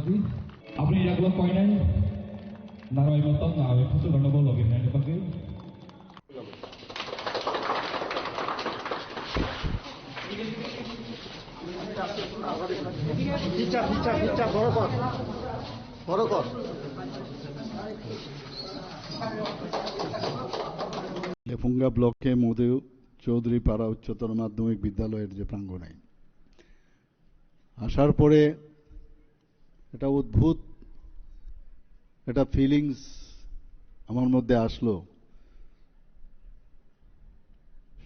kasih. Abri dak lo koinai. Narai motok ngawe khusus karena bolo gini dipakai. Bicara, বড় কর। লেফুঙ্গা ব্লকে মধু চৌধুরী পাড়া উচ্চতর মাধ্যমিক বিদ্যালয়ের যে প্রাঙ্গণে আসার পরে একটা অদ্ভুত একটা ফিলিংস আমার মধ্যে আসলো।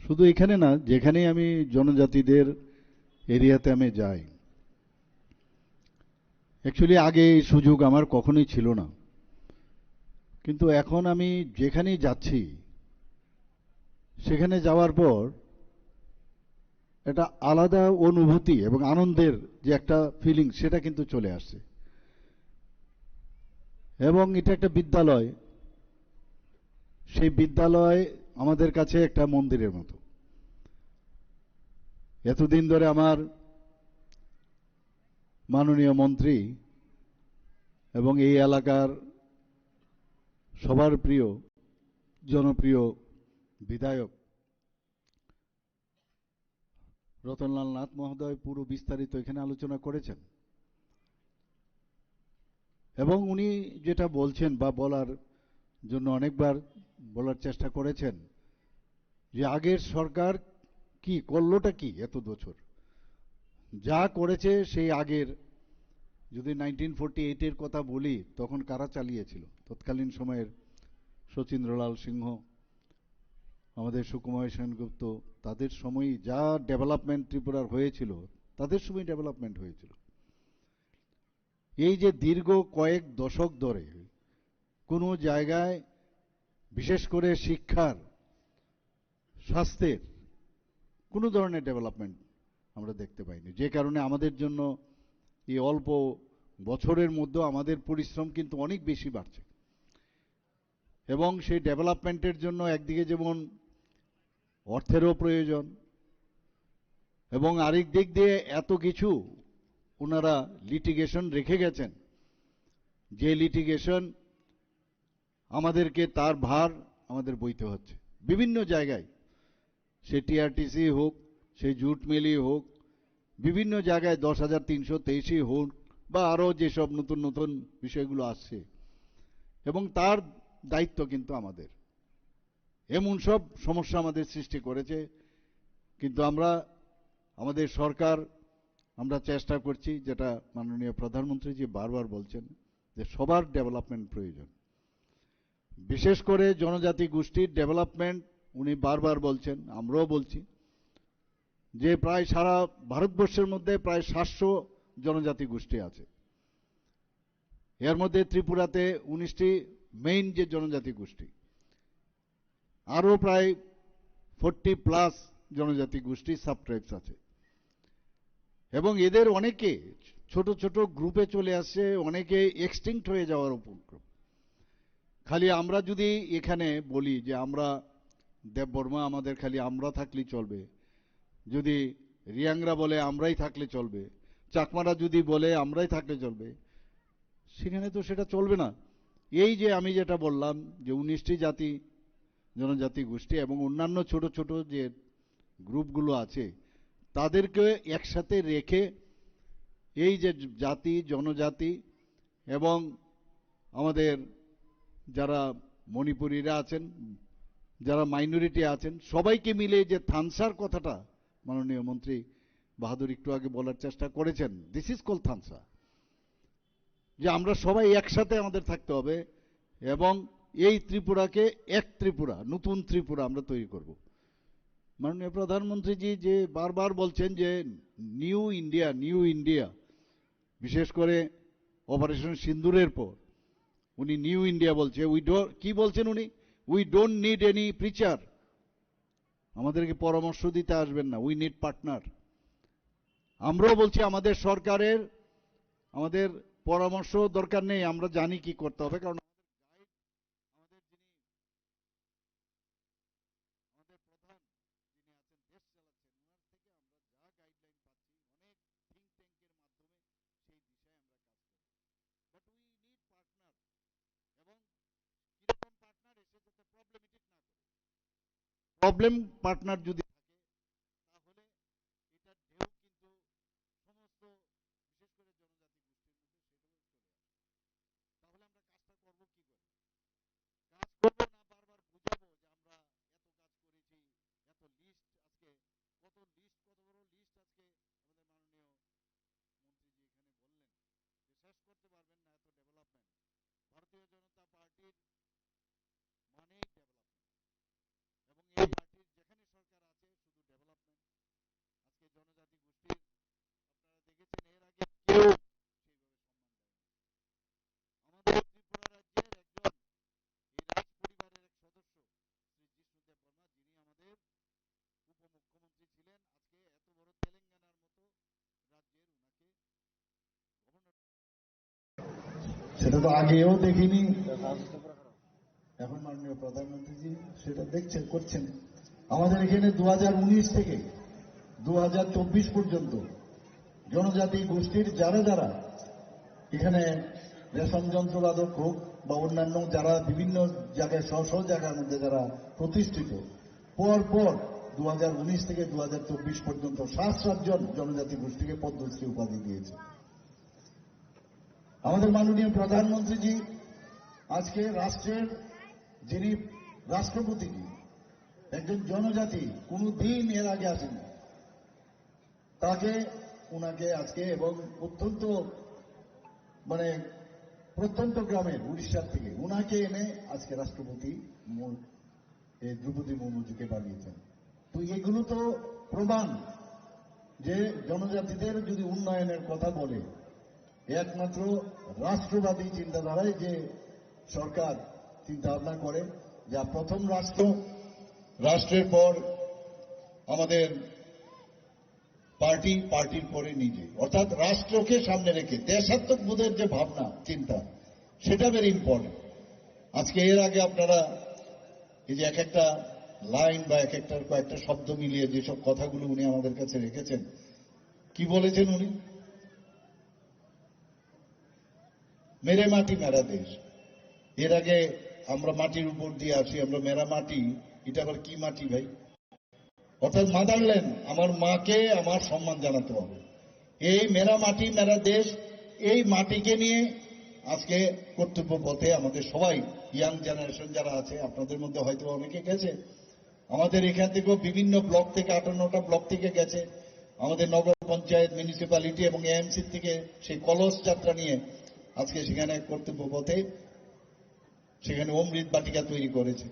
শুধু এখানে না, যেখানেই আমি জনজাতিদের এরিয়াতে আমি যাই, অ্যাকচুয়ালি আগে এই সুযোগ আমার কখনোই ছিল না, কিন্তু এখন আমি যেখানেই যাচ্ছি সেখানে যাওয়ার পর একটা আলাদা অনুভূতি এবং আনন্দের যে একটা ফিলিং সেটা কিন্তু চলে আসছে। এবং এটা একটা বিদ্যালয়, সেই বিদ্যালয় আমাদের কাছে একটা মন্দিরের মতো। এতদিন ধরে আমার মাননীয় মন্ত্রী এবং এই এলাকার সবার প্রিয় জনপ্রিয় বিধায়ক রতনলাল নাথ মহোদয় পুরো বিস্তারিত এখানে আলোচনা করেছেন, এবং উনি যেটা বলছেন বা বলার জন্য অনেকবার বলার চেষ্টা করেছেন যে আগের সরকার কি করলোটা কি এত বছর যা করেছে, সেই আগের যদি 1948-এর কথা বলি তখন কারা চালিয়েছিল, তৎকালীন সময়ের শচীন্দ্রলাল সিংহ, আমাদের সুকুমার সেনগুপ্ত, তাদের সময়ই যা ডেভেলপমেন্ট ত্রিপুরার হয়েছিল তাদের সময় ডেভেলপমেন্ট হয়েছিল। এই যে দীর্ঘ কয়েক দশক ধরে কোনো জায়গায় বিশেষ করে শিক্ষার, স্বাস্থ্যের কোনো ধরনের ডেভেলপমেন্ট আমরা দেখতে পাইনি, যে কারণে আমাদের জন্য এই অল্প বছরের মধ্যে আমাদের পরিশ্রম কিন্তু অনেক বেশি বাড়ছে। এবং সেই ডেভেলপমেন্টের জন্য একদিকে যেমন অর্থেরও প্রয়োজন, এবং আরেক দিক দিয়ে এত কিছু ওনারা লিটিগেশন রেখে গেছেন, যে লিটিগেশন আমাদেরকে তার ভার আমাদের বইতে হচ্ছে বিভিন্ন জায়গায়, সে টিআরটিসি হোক, সে জুট মিলই হোক, বিভিন্ন জায়গায় 10,323 হোক, বা আরও যেসব নতুন নতুন বিষয়গুলো আসছে, এবং তার দায়িত্ব কিন্তু আমাদের। এমন সব সমস্যা আমাদের সৃষ্টি করেছে, কিন্তু আমরা আমাদের সরকার আমরা চেষ্টা করছি, যেটা মাননীয় প্রধানমন্ত্রীজি বারবার বলছেন যে সবার ডেভেলপমেন্ট প্রয়োজন, বিশেষ করে জনজাতি গোষ্ঠীর ডেভেলপমেন্ট উনি বারবার বলছেন, আমরাও বলছি যে প্রায় সারা ভারতবর্ষের মধ্যে প্রায় 700 জনজাতি গোষ্ঠী আছে। এর মধ্যে ত্রিপুরাতে 19টি মেইন যে জনজাতি গোষ্ঠী, আরও প্রায় 40+ জনজাতি গোষ্ঠী সাবট্রাইবস আছে, এবং এদের অনেকে ছোট ছোট গ্রুপে চলে আসছে, অনেকে এক্সটিংক্ট হয়ে যাওয়ার উপক্রম। খালি আমরা যদি এখানে বলি যে আমরা দেববর্মা, আমাদের খালি আমরা থাকলেই চলবে, যদি রিয়াংরা বলে আমরাই থাকলে চলবে, চাকমারা যদি বলে আমরাই থাকলে চলবে, সেখানে তো সেটা চলবে না। এই যে আমি যেটা বললাম যে 19টি জাতি জনজাতি গোষ্ঠী এবং অন্যান্য ছোট ছোট যে গ্রুপগুলো আছে, তাদেরকে একসাথে রেখে এই যে জাতি জনজাতি এবং আমাদের যারা মণিপুরীরা আছেন, যারা মাইনরিটি আছেন, সবাইকে মিলে যে থানসার কথাটা মাননীয় মন্ত্রী বাহাদুর একটু আগে বলার চেষ্টা করেছেন, দিস ইজ কল থানসা, যে আমরা সবাই একসাথে আমাদের থাকতে হবে, এবং এই ত্রিপুরাকে এক ত্রিপুরা, নতুন ত্রিপুরা আমরা তৈরি করব। মাননীয় প্রধানমন্ত্রীজি যে বারবার বলছেন যে নিউ ইন্ডিয়া, নিউ ইন্ডিয়া, বিশেষ করে অপারেশন সিন্দুরের পর উনি নিউ ইন্ডিয়া বলছে। কি বলছেন উনি? We don't need any preacher, আমাদেরকে পরামর্শ দিতে আসবেন না, উই নিড পার্টনার। আমরাও বলছি আমাদের সরকারের আমাদের পরামর্শ দরকার নেই, আমরা জানি কি করতে হবে, কারণ প্রবলেম পার্টনার যদি থাকে তাহলে এটার ঢেউ কিন্তু সমস্ত বিশেষ করে জনজাতি গোষ্ঠীর মধ্যে সেটাও চলে আসে। তাহলে আমরা কাজটা করবো কি করে? কাজ করবো না বারবার বুঝাবো যে আমরা এত কাজ করেছি, এত লিস্ট আজকে, কত লিস্ট, কত বড় লিস্ট আজকে আমাদের মাননীয় মন্ত্রীজি এখানে বললেন যে শেষ করতে পারবেন না এত ডেভেলপমেন্ট। ভারতীয় জনতা পার্টির মানেই ডেভেলপমেন্ট, এবং এই পার্টির যেখানে সরকার আছে শুধু ডেভেলপমেন্ট। আজকে জনজাতি গোষ্ঠীর আপনারা দেখেছেন এর আগে কেউ সেইভাবে সম্মান দেয়নি। আমাদের ত্রিপুরা রাজ্যের একজন এই রাজ পরিবারের এক সদস্য শ্রী জিষ্ণুদেব বর্মা, যিনি আমাদের উপমুখ্যমন্ত্রী ছিলেন, আজকে এত বড় তেলেঙ্গানার মতো রাজ্যের উনাকে গভর্নর, সেটা তো আগেও দেখিনি, এখন মাননীয় প্রধানমন্ত্রীজি সেটা দেখছেন, করছেন। আমাদের এখানে 2019 থেকে 2024 পর্যন্ত জনজাতি গোষ্ঠীর যারা যারা এখানে রেশন যন্ত্রবাদক হোক বা অন্যান্য যারা বিভিন্ন জায়গায় স্ব স্ব জায়গার মধ্যে যারা প্রতিষ্ঠিত, পর 2019 থেকে 2024 পর্যন্ত 7 জন জনজাতি গোষ্ঠীকে পদ্মশ্রী উপাধি দিয়েছে। আমাদের মাননীয় প্রধানমন্ত্রীজি আজকে রাষ্ট্রের যিনি রাষ্ট্রপতি, একজন জনজাতি কোনদিন এর আগে আসেনি, তাকে উনাকে আজকে, এবং অত্যন্ত প্রত্যন্ত গ্রামের উড়িষ্যার থেকে উনাকে এনে আজকে রাষ্ট্রপতি দ্রৌপদী মুর্মুজিকে বানিয়েছেন। তো এগুলো তো প্রমাণ যে জনজাতিদের যদি উন্নয়নের কথা বলে একমাত্র রাষ্ট্রবাদী চিন্তাধারায় যে সরকার চিন্তা ভাবনা করে, যা প্রথম রাষ্ট্রের পর আমাদের পার্টির পরে নিজে, অর্থাৎ রাষ্ট্রকে সামনে রেখে দেশাত্মবোধের যে ভাবনা চিন্তা, সেটা ভেরি ইম্পর্টেন্ট। আজকে এর আগে আপনারা এই যে এক একটা লাইন বা এক একটা কয়েকটা শব্দ মিলিয়ে যেসব কথাগুলো উনি আমাদের কাছে রেখেছেন, কি বলেছেন উনি? মেরে মাটি মেরা দেশ। এর আগে আমরা মাটির উপর দিয়ে আসি, আমরা মেরা মাটি, এটা আবার কি মাটি ভাই? অর্থাৎ মাদারল্যান্ড, আমার মাকে আমার সম্মান জানাতে হবে। এই মেরা মাটি মেরা দেশ, এই মাটিকে নিয়ে আজকে কর্তব্য পথে আমাদের সবাই, ইয়াং জেনারেশন যারা আছে, আপনাদের মধ্যে হয়তো অনেকে গেছে, আমাদের এখান থেকেও বিভিন্ন ব্লক থেকে 58টা ব্লক থেকে গেছে, আমাদের নগর পঞ্চায়েত, মিউনিসিপ্যালিটি এবং এএমসি থেকে সেই কলস যাত্রা নিয়ে আজকে সেখানে কর্তব্য পথে সেখানে অমৃত বাটিকা তৈরি করেছে,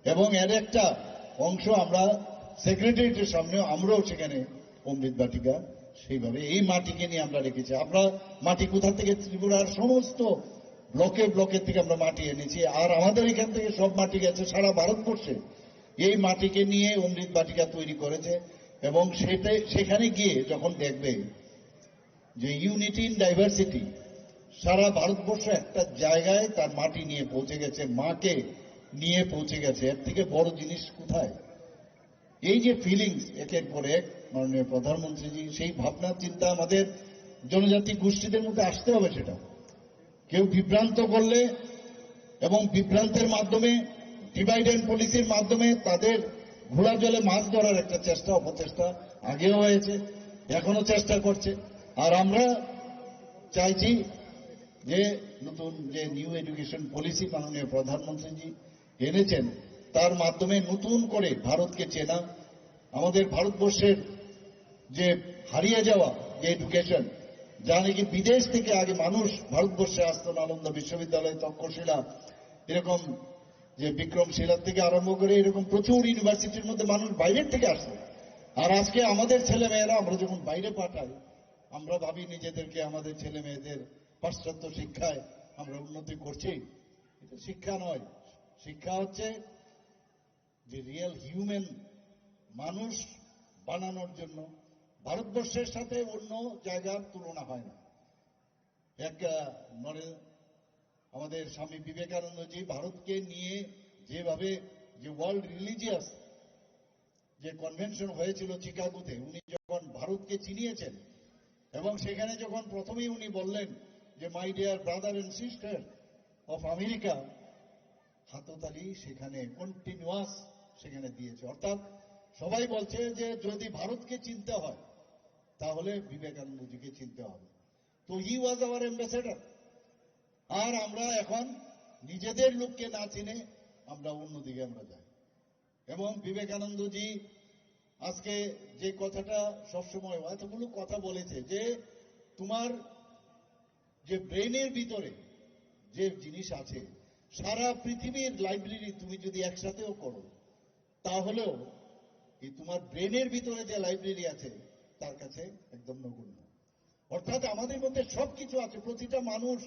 এবং এর একটা অংশ আমরা সেক্রেটারিয়েটের সামনে আমরাও সেখানে অমৃত বাটিকা সেইভাবে এই মাটিকে নিয়ে আমরা রেখেছি। আমরা মাটি কোথা থেকে? ত্রিপুরার সমস্ত ব্লকে থেকে আমরা মাটি এনেছি, আর আমাদের এখান থেকে সব মাটি গেছে সারা ভারতবর্ষে। এই মাটিকে নিয়ে অমৃত বাটিকা তৈরি করেছে, এবং সেখানে গিয়ে যখন দেখবে যে ইউনিটি ইন ডাইভার্সিটি, সারা ভারতবর্ষ একটা জায়গায় তার মাটি নিয়ে পৌঁছে গেছে, মাকে নিয়ে পৌঁছে গেছে, এর থেকে বড় জিনিস কোথায়? এই যে ফিলিংস একের পর এক মাননীয় প্রধানমন্ত্রীজি, সেই ভাবনা চিন্তা আমাদের জনজাতি গোষ্ঠীদের মধ্যে আসতে হবে। সেটা কেউ বিভ্রান্ত করলে এবং বিভ্রান্তের মাধ্যমে ডিভাইড অ্যান্ড পলিসির মাধ্যমে তাদের ঘোড়া জলে মাছ ধরার একটা চেষ্টা, অপচেষ্টা আগেও হয়েছে, এখনো চেষ্টা করছে। আর আমরা চাইছি যে নতুন যে নিউ এডুকেশন পলিসি মাননীয় প্রধানমন্ত্রীজি এনেছেন, তার মাধ্যমে নতুন করে ভারতকে চেনা, আমাদের ভারতবর্ষের যে হারিয়ে যাওয়া যে এডুকেশন, যা নাকি বিদেশ থেকে আগে মানুষ ভারতবর্ষে আসতো, নালন্দা বিশ্ববিদ্যালয়, তক্ষশিলা, এরকম যে বিক্রমশিলা থেকে আরম্ভ করে এরকম প্রচুর ইউনিভার্সিটির মধ্যে মানুষ বাইরের থেকে আসতো। আর আজকে আমাদের ছেলে মেয়েরা আমরা যখন বাইরে পাঠাই, আমরা ভাবি নিজেদেরকে আমাদের ছেলে মেয়েদের পাশ্চাত্য শিক্ষায় আমরা উন্নতি করছি। এটা শিক্ষা নয়। শিক্ষা হচ্ছে যে রিয়েল হিউম্যান মানুষ বানানোর জন্য ভারতবর্ষের সাথে অন্য জায়গার তুলনা হয় না। আমাদের স্বামী বিবেকানন্দজি ভারতকে নিয়ে যেভাবে যে ওয়ার্ল্ড রিলিজিয়াস যে কনভেনশন হয়েছিল চিকাগোতে, উনি যখন ভারতকে চিনিয়েছেন এবং সেখানে যখন প্রথমেই উনি বললেন যে my dear brother and sister of America, হাততালি সেখানে কন্টিনিউয়াস সেখানে দিয়েছে। অর্থাৎ সবাই বলছে যে যদি ভারতকে চিনতে হয় তাহলে বিবেকানন্দজিকে চিনতে হবে। তো হি ওয়াজ আওয়ার অ্যাম্বাসেডর। আর আমরা এখন নিজেদের লোককে না চিনে আমরা অন্যদিকে আমরা যাই। এবং বিবেকানন্দজি আজকে যে কথাটা সবসময় এতগুলো কথা বলেছে যে তোমার যে ব্রেনের ভিতরে যে জিনিস আছে সারা পৃথিবীর লাইব্রেরি তুমি যদি একসাথেও করো তাহলেও এই তোমার ব্রেনের ভিতরে যে লাইব্রেরি আছে তার কাছে একদম নগণ্য। অর্থাৎ আমাদের মধ্যে সবকিছু আছে, প্রতিটা মানুষ,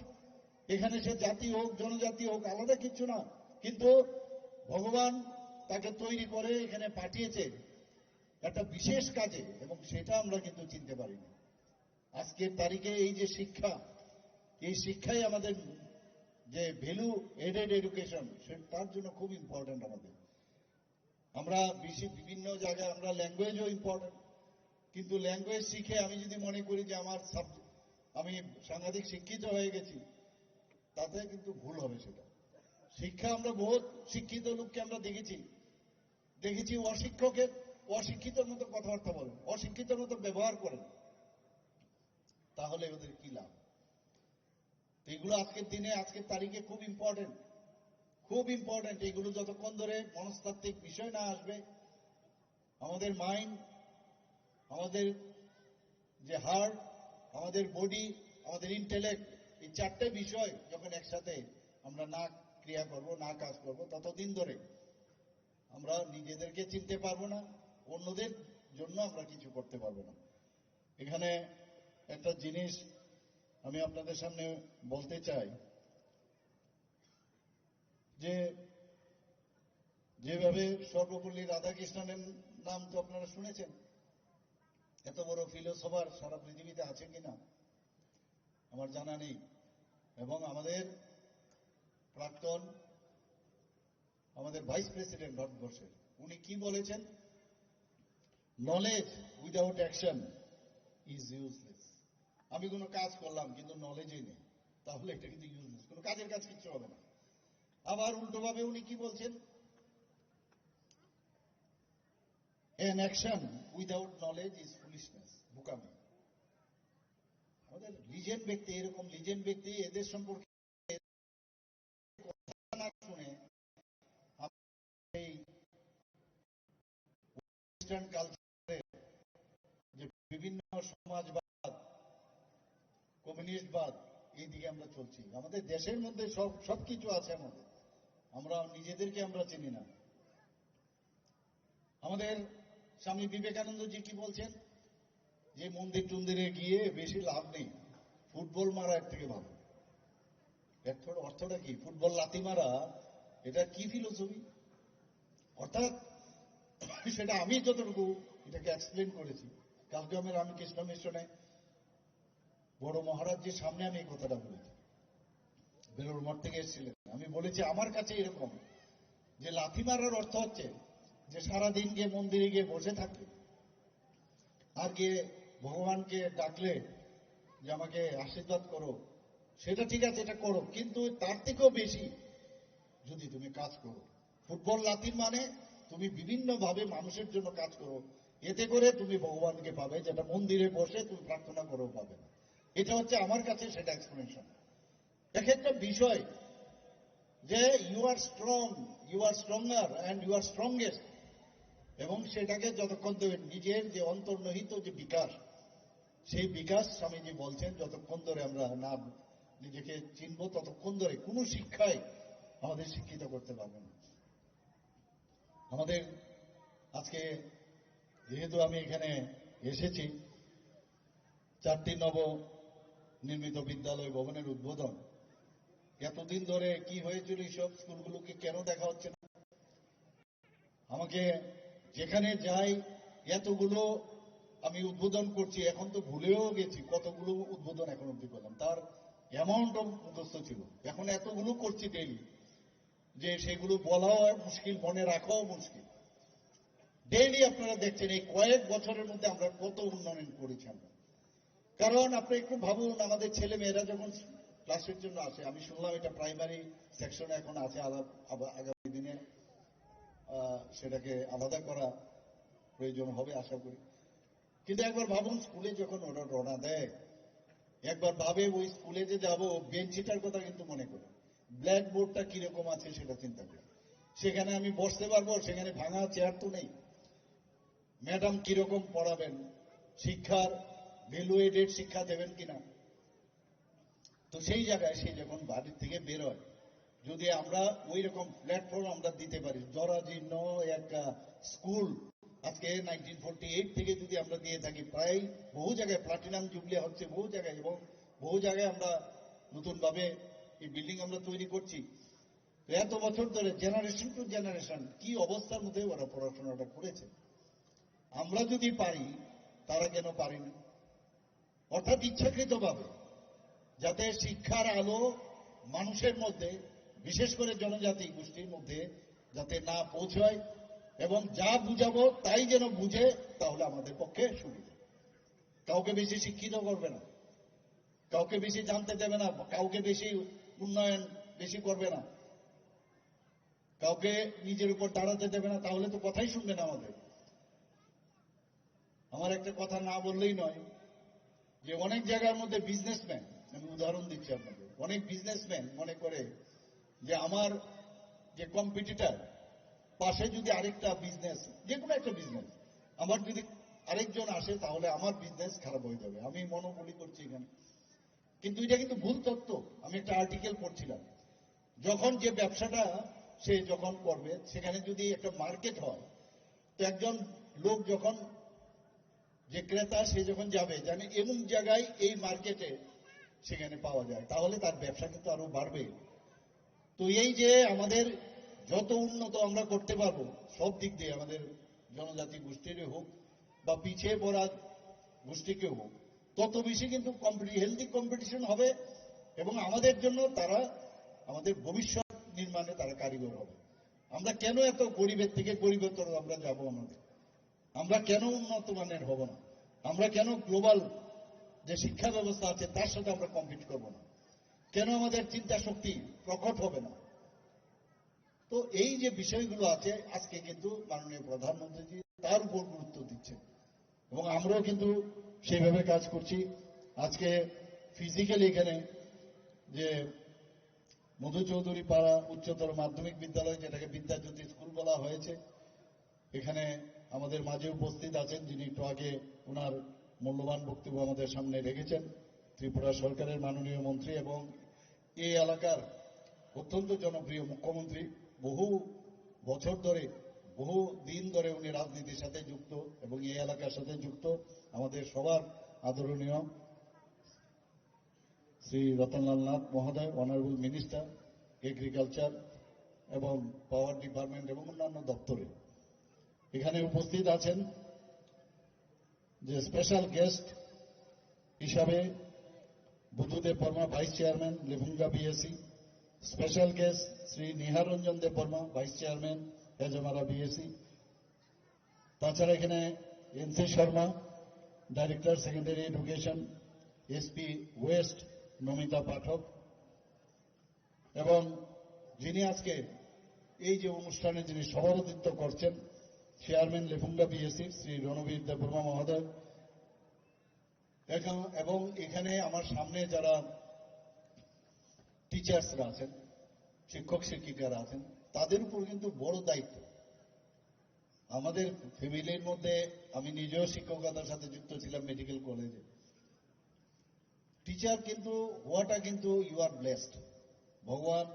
এখানে সে জাতি হোক জনজাতি হোক আলাদা কিছু না, কিন্তু ভগবান তাকে তৈরি করে এখানে পাঠিয়েছে একটা বিশেষ কাজে, এবং সেটা আমরা কিন্তু চিনতে পারিনি। আজকের তারিখে এই যে শিক্ষা, এই শিক্ষাই আমাদের যে ভ্যালু এডেড এডুকেশন তার জন্য খুব ইম্পর্টেন্ট আমাদের। আমরা বিভিন্ন জায়গায় আমরা ল্যাঙ্গুয়েজও ইম্পর্টেন্ট, কিন্তু ল্যাঙ্গুয়েজ শিখে আমি যদি মনে করি যে আমি সাংঘাতিক শিক্ষিত হয়ে গেছি, তাতে কিন্তু ভুল হবে। সেটা শিক্ষা আমরা বহুত শিক্ষিত লোককে আমরা দেখেছি অশিক্ষিতর মতো কথাবার্তা বলেন, অশিক্ষিতর মতো ব্যবহার করেন, তাহলে ওদের কি লাভ? এগুলো আজকের দিনে আজকের তারিখে খুব ইম্পর্টেন্ট, খুব ইম্পর্টেন্ট। এগুলো যতক্ষণ ধরে মনস্তাত্ত্বিক বিষয় না আসবে, আমাদের মাইন্ড, আমাদের যে হার্ট, আমাদের বডি, আমাদের ইন্টেলেক্ট, এই চারটে বিষয় যখন একসাথে আমরা না ক্রিয়া করব, না কাজ করব, ততদিন ধরে আমরা নিজেদেরকে চিনতে পারবো না, অন্যদের জন্য আমরা কিছু করতে পারবো না। এখানে একটা জিনিস আমি আপনাদের সামনে বলতে চাই যে যেভাবে সর্বপল্লী রাধাকৃষ্ণনের নাম তো আপনারা শুনেছেন, এত বড় ফিলোসফার সারা পৃথিবীতে আছে কিনা আমার জানা নেই। এবং আমাদের প্রাক্তন আমাদের ভাইস প্রেসিডেন্ট ভারতবর্ষের, উনি কি বলেছেন? Knowledge without action is useless. আমি কোনো কাজ করলাম কিন্তু নলেজই নেই, তাহলে এটা কিন্তু ইউজলেস, কোনো কাজের কাজ কিছু হবে না। আবার উল্টোভাবে উনি কি বলছেন? An action without knowledge is foolishness, বোকামি। আমাদের লিজেন্ড ব্যক্তি, এরকম লিজেন্ড ব্যক্তি, এদের সম্পর্কে কথা না শুনে এই ওয়েস্টার্ন কালচারে যে বিভিন্ন সমাজবাদ, কমিউনিস্টবাদ, এই দিকে আমরা চলছি। আমাদের দেশের মধ্যে সবকিছু আছে আমাদের, আমরা নিজেদেরকে আমরা চিনি না। আমাদের স্বামী বিবেকানন্দজি কি বলছেন? যে মন্দির টন্দিরে গিয়ে বেশি লাভ নেই, ফুটবল মারা এর থেকে ভালো। অর্থটা কি? ফুটবল লাথি মারা, এটা কি ফিলোসফি? অর্থাৎ সেটা আমি যতটুকু এটাকে এক্সপ্লেন করেছি, কালকে আমি রামকৃষ্ণ মিশনে বড় মহারাজজির সামনে আমি এই কথাটা বলেছি, বেলুর মঠ থেকে এসেছিলেন। আমি বলেছি আমার কাছে এরকম যে লাথি মারার অর্থ হচ্ছে যে সারাদিন গিয়ে মন্দিরে গিয়ে বসে থাকলে আর গিয়ে ভগবানকে ডাকলে যে আমাকে আশীর্বাদ করো, সেটা ঠিক আছে, এটা করো, কিন্তু তার থেকেও বেশি যদি তুমি কাজ করো। ফুটবল লাথির মানে তুমি বিভিন্নভাবে মানুষের জন্য কাজ করো, এতে করে তুমি ভগবানকে পাবে, যেটা মন্দিরে বসে তুমি প্রার্থনা করেও পাবে না। এটা হচ্ছে আমার কাছে সেটা এক্সপ্লেনেশন। এক একটা বিষয় যে you are strong, you are stronger and you are strongest, এবং সেটাকে যতক্ষণ ধরে নিজের যে অন্তর্নিহিত যে বিকাশ, সেই বিকাশ স্বামীজি বলছেন যতক্ষণ ধরে আমরা না নিজেকে চিনব ততক্ষণ ধরে কোনো শিক্ষাই আমাদের শিক্ষিত করতে পারবে না। আমাদের আজকে যেহেতু আমি এখানে এসেছি, 4টি নব নির্মিত বিদ্যালয় ভবনের উদ্বোধন, এতদিন ধরে কি হয়েছিল, সব স্কুলগুলোকে কেন দেখা হচ্ছে না? আমাকে যেখানে যাই এতগুলো আমি উদ্বোধন করছি, এখন তো ভুলেও গেছি কতগুলো উদ্বোধন এখন অব্দি করলাম, তার অ্যামাউন্ট অফ মুখস্থ ছিল। এখন এতগুলো করছি ডেইলি যে সেগুলো বলাও মুশকিল, মনে রাখাও মুশকিল। ডেইলি আপনারা দেখছেন এই কয়েক বছরের মধ্যে আমরা কত উন্নয়ন করেছি আমরা। কারণ আপনি একটু ভাবুন, আমাদের ছেলে মেয়েরা যখন ক্লাসের জন্য আসে, আমি শুনলাম এটা প্রাইমারি সেকশনে এখন আছে, আগামী দিনে সেটাকে আলাদা করা প্রয়োজন হবে আশা করি। কিন্তু একবার ভাবুন, স্কুলে যখন ওরা রওনা দেয়, একবার ভাবে ওই স্কুলে যে যাব, বেঞ্চিটার কথা কিন্তু মনে করে, ব্ল্যাকবোর্ডটা কিরকম আছে সেটা চিন্তা করি। সেখানে আমি বসতে পারবো? সেখানে ভাঙা চেয়ার তো নেই। ম্যাডাম কিরকম পড়াবেন, শিক্ষার ভ্যালু এডেড শিক্ষা দেবেন কিনা। তো সেই জায়গায় সে যখন বাড়ির থেকে বেরোয়, যদি আমরা ওই রকম প্ল্যাটফর্ম আমরা দিতে পারি, জরাজীর্ণ একটা স্কুল আজকে 1948 থেকে যদি আমরা দিয়ে থাকি, প্রায় বহু জায়গায় প্লাটিনাম জুবলি হচ্ছে, বহু জায়গায়, এবং বহু জায়গায় আমরা নতুনভাবে এই বিল্ডিং আমরা তৈরি করছি। তো এত বছর ধরে জেনারেশন টু জেনারেশন কি অবস্থার মধ্যে ওরা পড়াশোনাটা করেছে, আমরা যদি পারি তারা কেন পারেনি? অর্থাৎ ইচ্ছাকৃতভাবে যাতে শিক্ষার আলো মানুষের মধ্যে, বিশেষ করে জনজাতি গোষ্ঠীর মধ্যে যাতে না পৌঁছায়, এবং যা বুঝাবো তাই যেন বুঝে, তাহলে আমাদের পক্ষে সুবিধা। কাউকে বেশি শিক্ষিত করবে না, কাউকে বেশি জানতে দেবে না, কাউকে বেশি উন্নয়ন বেশি করবে না, কাউকে নিজের উপর দাঁড়াতে দেবে না, তাহলে তো কথাই শুনবে না আমাদের। আমার একটা কথা না বললেই নয়, যে অনেক জায়গার মধ্যে বিজনেসম্যান, আমি উদাহরণ দিচ্ছি আপনাদের, অনেক বিজনেসম্যান মনে করে যে আমার যে কম্পিটিটর, পাশে যদি আরেকটা বিজনেস, যে কোনো একটা বিজনেস, আমার যদি আরেকজন আসে তাহলে আমার বিজনেস খারাপ হয়ে যাবে, আমি মনোবলি করছি এখানে। কিন্তু এটা কিন্তু ভুল তত্ত্ব। আমি একটা আর্টিকেল পড়ছিলাম, যখন যে ব্যবসাটা সে যখন করবে, সেখানে যদি একটা মার্কেট হয়, তো একজন লোক যখন, যে ক্রেতা, সে যখন যাবে, জানে এমন জায়গায় এই মার্কেটে সেখানে পাওয়া যায়, তাহলে তার ব্যবসা কিন্তু আরো বাড়বে। তো এই যে আমাদের যত উন্নত আমরা করতে পারবো সব দিক দিয়ে, আমাদের জনজাতি গোষ্ঠীর হোক বা পিছিয়ে পড়া গোষ্ঠীকে হোক, তত বেশি কিন্তু হেলদি কম্পিটিশন হবে, এবং আমাদের জন্য তারা, আমাদের ভবিষ্যৎ নির্মাণে তারা কারিগর হবে। আমরা কেন এত গরিবের থেকে গরিবতর আমরা যাবো? আমরা কেন উন্নত মানের হব না? আমরা কেন গ্লোবাল যে শিক্ষা ব্যবস্থা আছে তার সাথে আমরা কম্পিট করব না? কেন আমাদের চিন্তা শক্তি প্রকট হবে না? তো এই যে বিষয়গুলো আছে, আজকে কিন্তু মাননীয় প্রধানমন্ত্রীজি তার উপর গুরুত্ব দিচ্ছেন, এবং আমরাও কিন্তু সেইভাবে কাজ করছি। আজকে ফিজিক্যালি এখানে যে মধু চৌধুরী পাড়া উচ্চতর মাধ্যমিক বিদ্যালয়, যেটাকে বিদ্যাজ্যোতি স্কুল বলা হয়েছে, এখানে আমাদের মাঝে উপস্থিত আছেন, যিনি একটু আগে ওনার মূল্যবান বক্তব্য আমাদের সামনে রেখেছেন, ত্রিপুরা সরকারের মাননীয় মন্ত্রী এবং এই এলাকার অত্যন্ত জনপ্রিয় মুখ্যমন্ত্রী। বহু বছর ধরে, বহু দিন ধরে উনি রাজনীতির সাথে যুক্ত এবং এই এলাকার সাথে যুক্ত, আমাদের সবার আদরণীয় শ্রী রতনলাল নাথ মহোদয়, অনারেবল মিনিস্টার এগ্রিকালচার এবং পাওয়ার ডিপার্টমেন্ট এবং অন্যান্য দপ্তরে। এখানে উপস্থিত আছেন যে স্পেশাল গেস্ট হিসাবে Buddhadev Barma, vice chairman Levunga BAC, special guest Shri Niharanjan Deb Barma, vice chairman Hezamara BAC. তাছাড়া এখানে NC Sharma, director secondary education, SP west Namita Pathak, এবং যিনি আজকে এই যে অনুষ্ঠানে যিনি সভাপতিত্ব করছেন, চেয়ারম্যান লেফুঙ্গা বিএসি শ্রী রণবীর দেববর্মা মহোদয়। এবং এখানে আমার সামনে যারা টিচার্সরা আছেন, শিক্ষক শিক্ষিকারা আছেন, তাদের উপর কিন্তু বড় দায়িত্ব। আমাদের ফ্যামিলির মধ্যে আমি নিজেও শিক্ষকতার সাথে যুক্ত ছিলাম মেডিকেল কলেজে। টিচার কিন্তু হওয়াটা কিন্তু ইউ আর ব্লেসড। ভগবান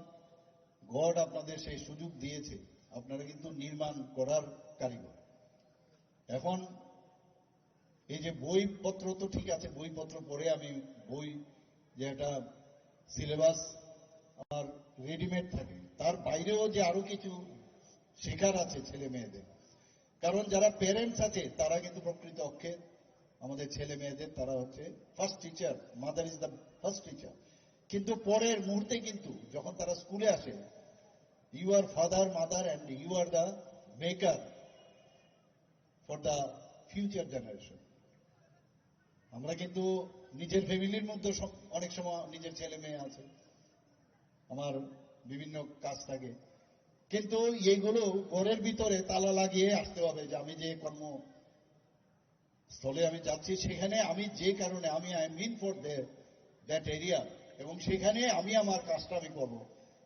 গড আপনাদের সেই সুযোগ দিয়েছে, আপনারা কিন্তু নির্মাণ করার কারিগর। এখন এই যে বইপত্র তো ঠিক আছে, বইপত্র পড়ে আমি বই যে একটা সিলেবাস আমার রেডিমেড থাকে, তার বাইরেও যে আরো কিছু শেখার আছে ছেলে মেয়েদের। কারণ যারা প্যারেন্টস আছে তারা কিন্তু প্রকৃত অক্ষে আমাদের ছেলে মেয়েদের, তারা হচ্ছে first teacher, mother is the first teacher. কিন্তু পরের মুহূর্তে কিন্তু যখন তারা স্কুলে আসে, you are father, mother and you are the maker for the future generation. আমরা কিন্তু নিজের ফ্যামিলির মধ্যে অনেক সময় নিজের ছেলে মেয়ে আছে, আমার বিভিন্ন কাজ থাকে, কিন্তু এইগুলো ঘরের ভিতরে তালা লাগিয়ে আসতে হবে যে আমি যে কর্মস্থলে আমি যাচ্ছি সেখানে আমি যে কারণে আমি I mean for that area, এবং সেখানে আমি আমার কাজটা আমি করব।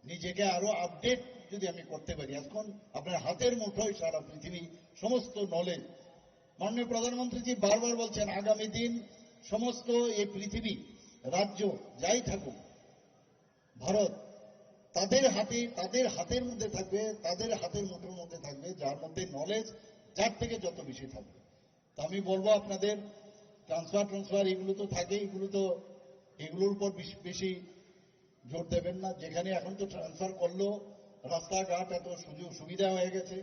নিজেকে আরো আপডেট যদি আমি করতে পারি, এখন আপনার হাতের মুঠোয় সারা পৃথিবী, সমস্ত নলেজ। মাননীয় প্রধানমন্ত্রীজি বারবার বলছেন আগামী দিন সমস্ত এই পৃথিবী, রাজ্য যাই থাকুক, ভারত তাদের হাতের মধ্যে থাকবে, তাদের হাতের মুঠোর মধ্যে থাকবে, যার মধ্যে নলেজ যার থেকে যত বেশি থাকবে। তা আমি বলবো আপনাদের ট্রান্সফার এগুলো তো থাকে, এগুলোর উপর বেশি জোর দেবেন না। যেখানে এখন তো ট্রান্সফার করলেও রাস্তাঘাট এত সুযোগ সুবিধা হয়ে গেছে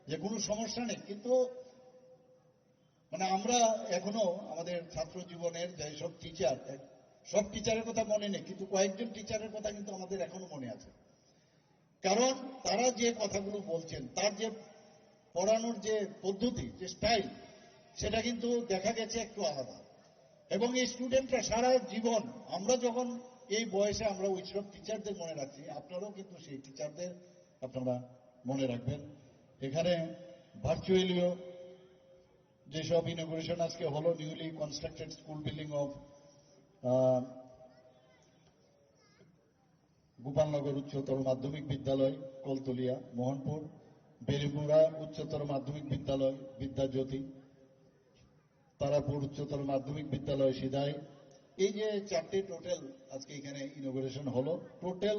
যে কোনো সমস্যা নেই, কিন্তু মানে আমরা এখনো আমাদের ছাত্র জীবনের যেসব টিচার, সব টিচারের কথা মনে নেই, কিন্তু কয়েকজন টিচারের কথা কিন্তু আমাদের এখনো মনে আছে। কারণ তারা যে কথাগুলো বলছেন, তার যে পড়ানোর যে পদ্ধতি, যে স্টাইল, সেটা কিন্তু দেখা গেছে একটু আলাদা। এবং এই স্টুডেন্টরা সারা জীবন, আমরা যখন এই বয়সে আমরা ওইসব টিচারদের মনে রাখছি, আপনারাও কিন্তু সেই টিচারদের আপনারা মনে রাখবেন। এখানে ভার্চুয়ালিও যেসব ইনোগ্রেশন আজকে হলো, newly constructed school building of Gopalnagar উচ্চতর মাধ্যমিক বিদ্যালয় কলতলিয়া, মোহনপুর, বেরিমুড়া উচ্চতর মাধ্যমিক বিদ্যালয় বিদ্যাজ্যোতি, তারাপুর উচ্চতর মাধ্যমিক বিদ্যালয় সিধাই। এই যে চারটে টোটাল আজকে এখানে ইনোগ্রেশন হলো, টোটাল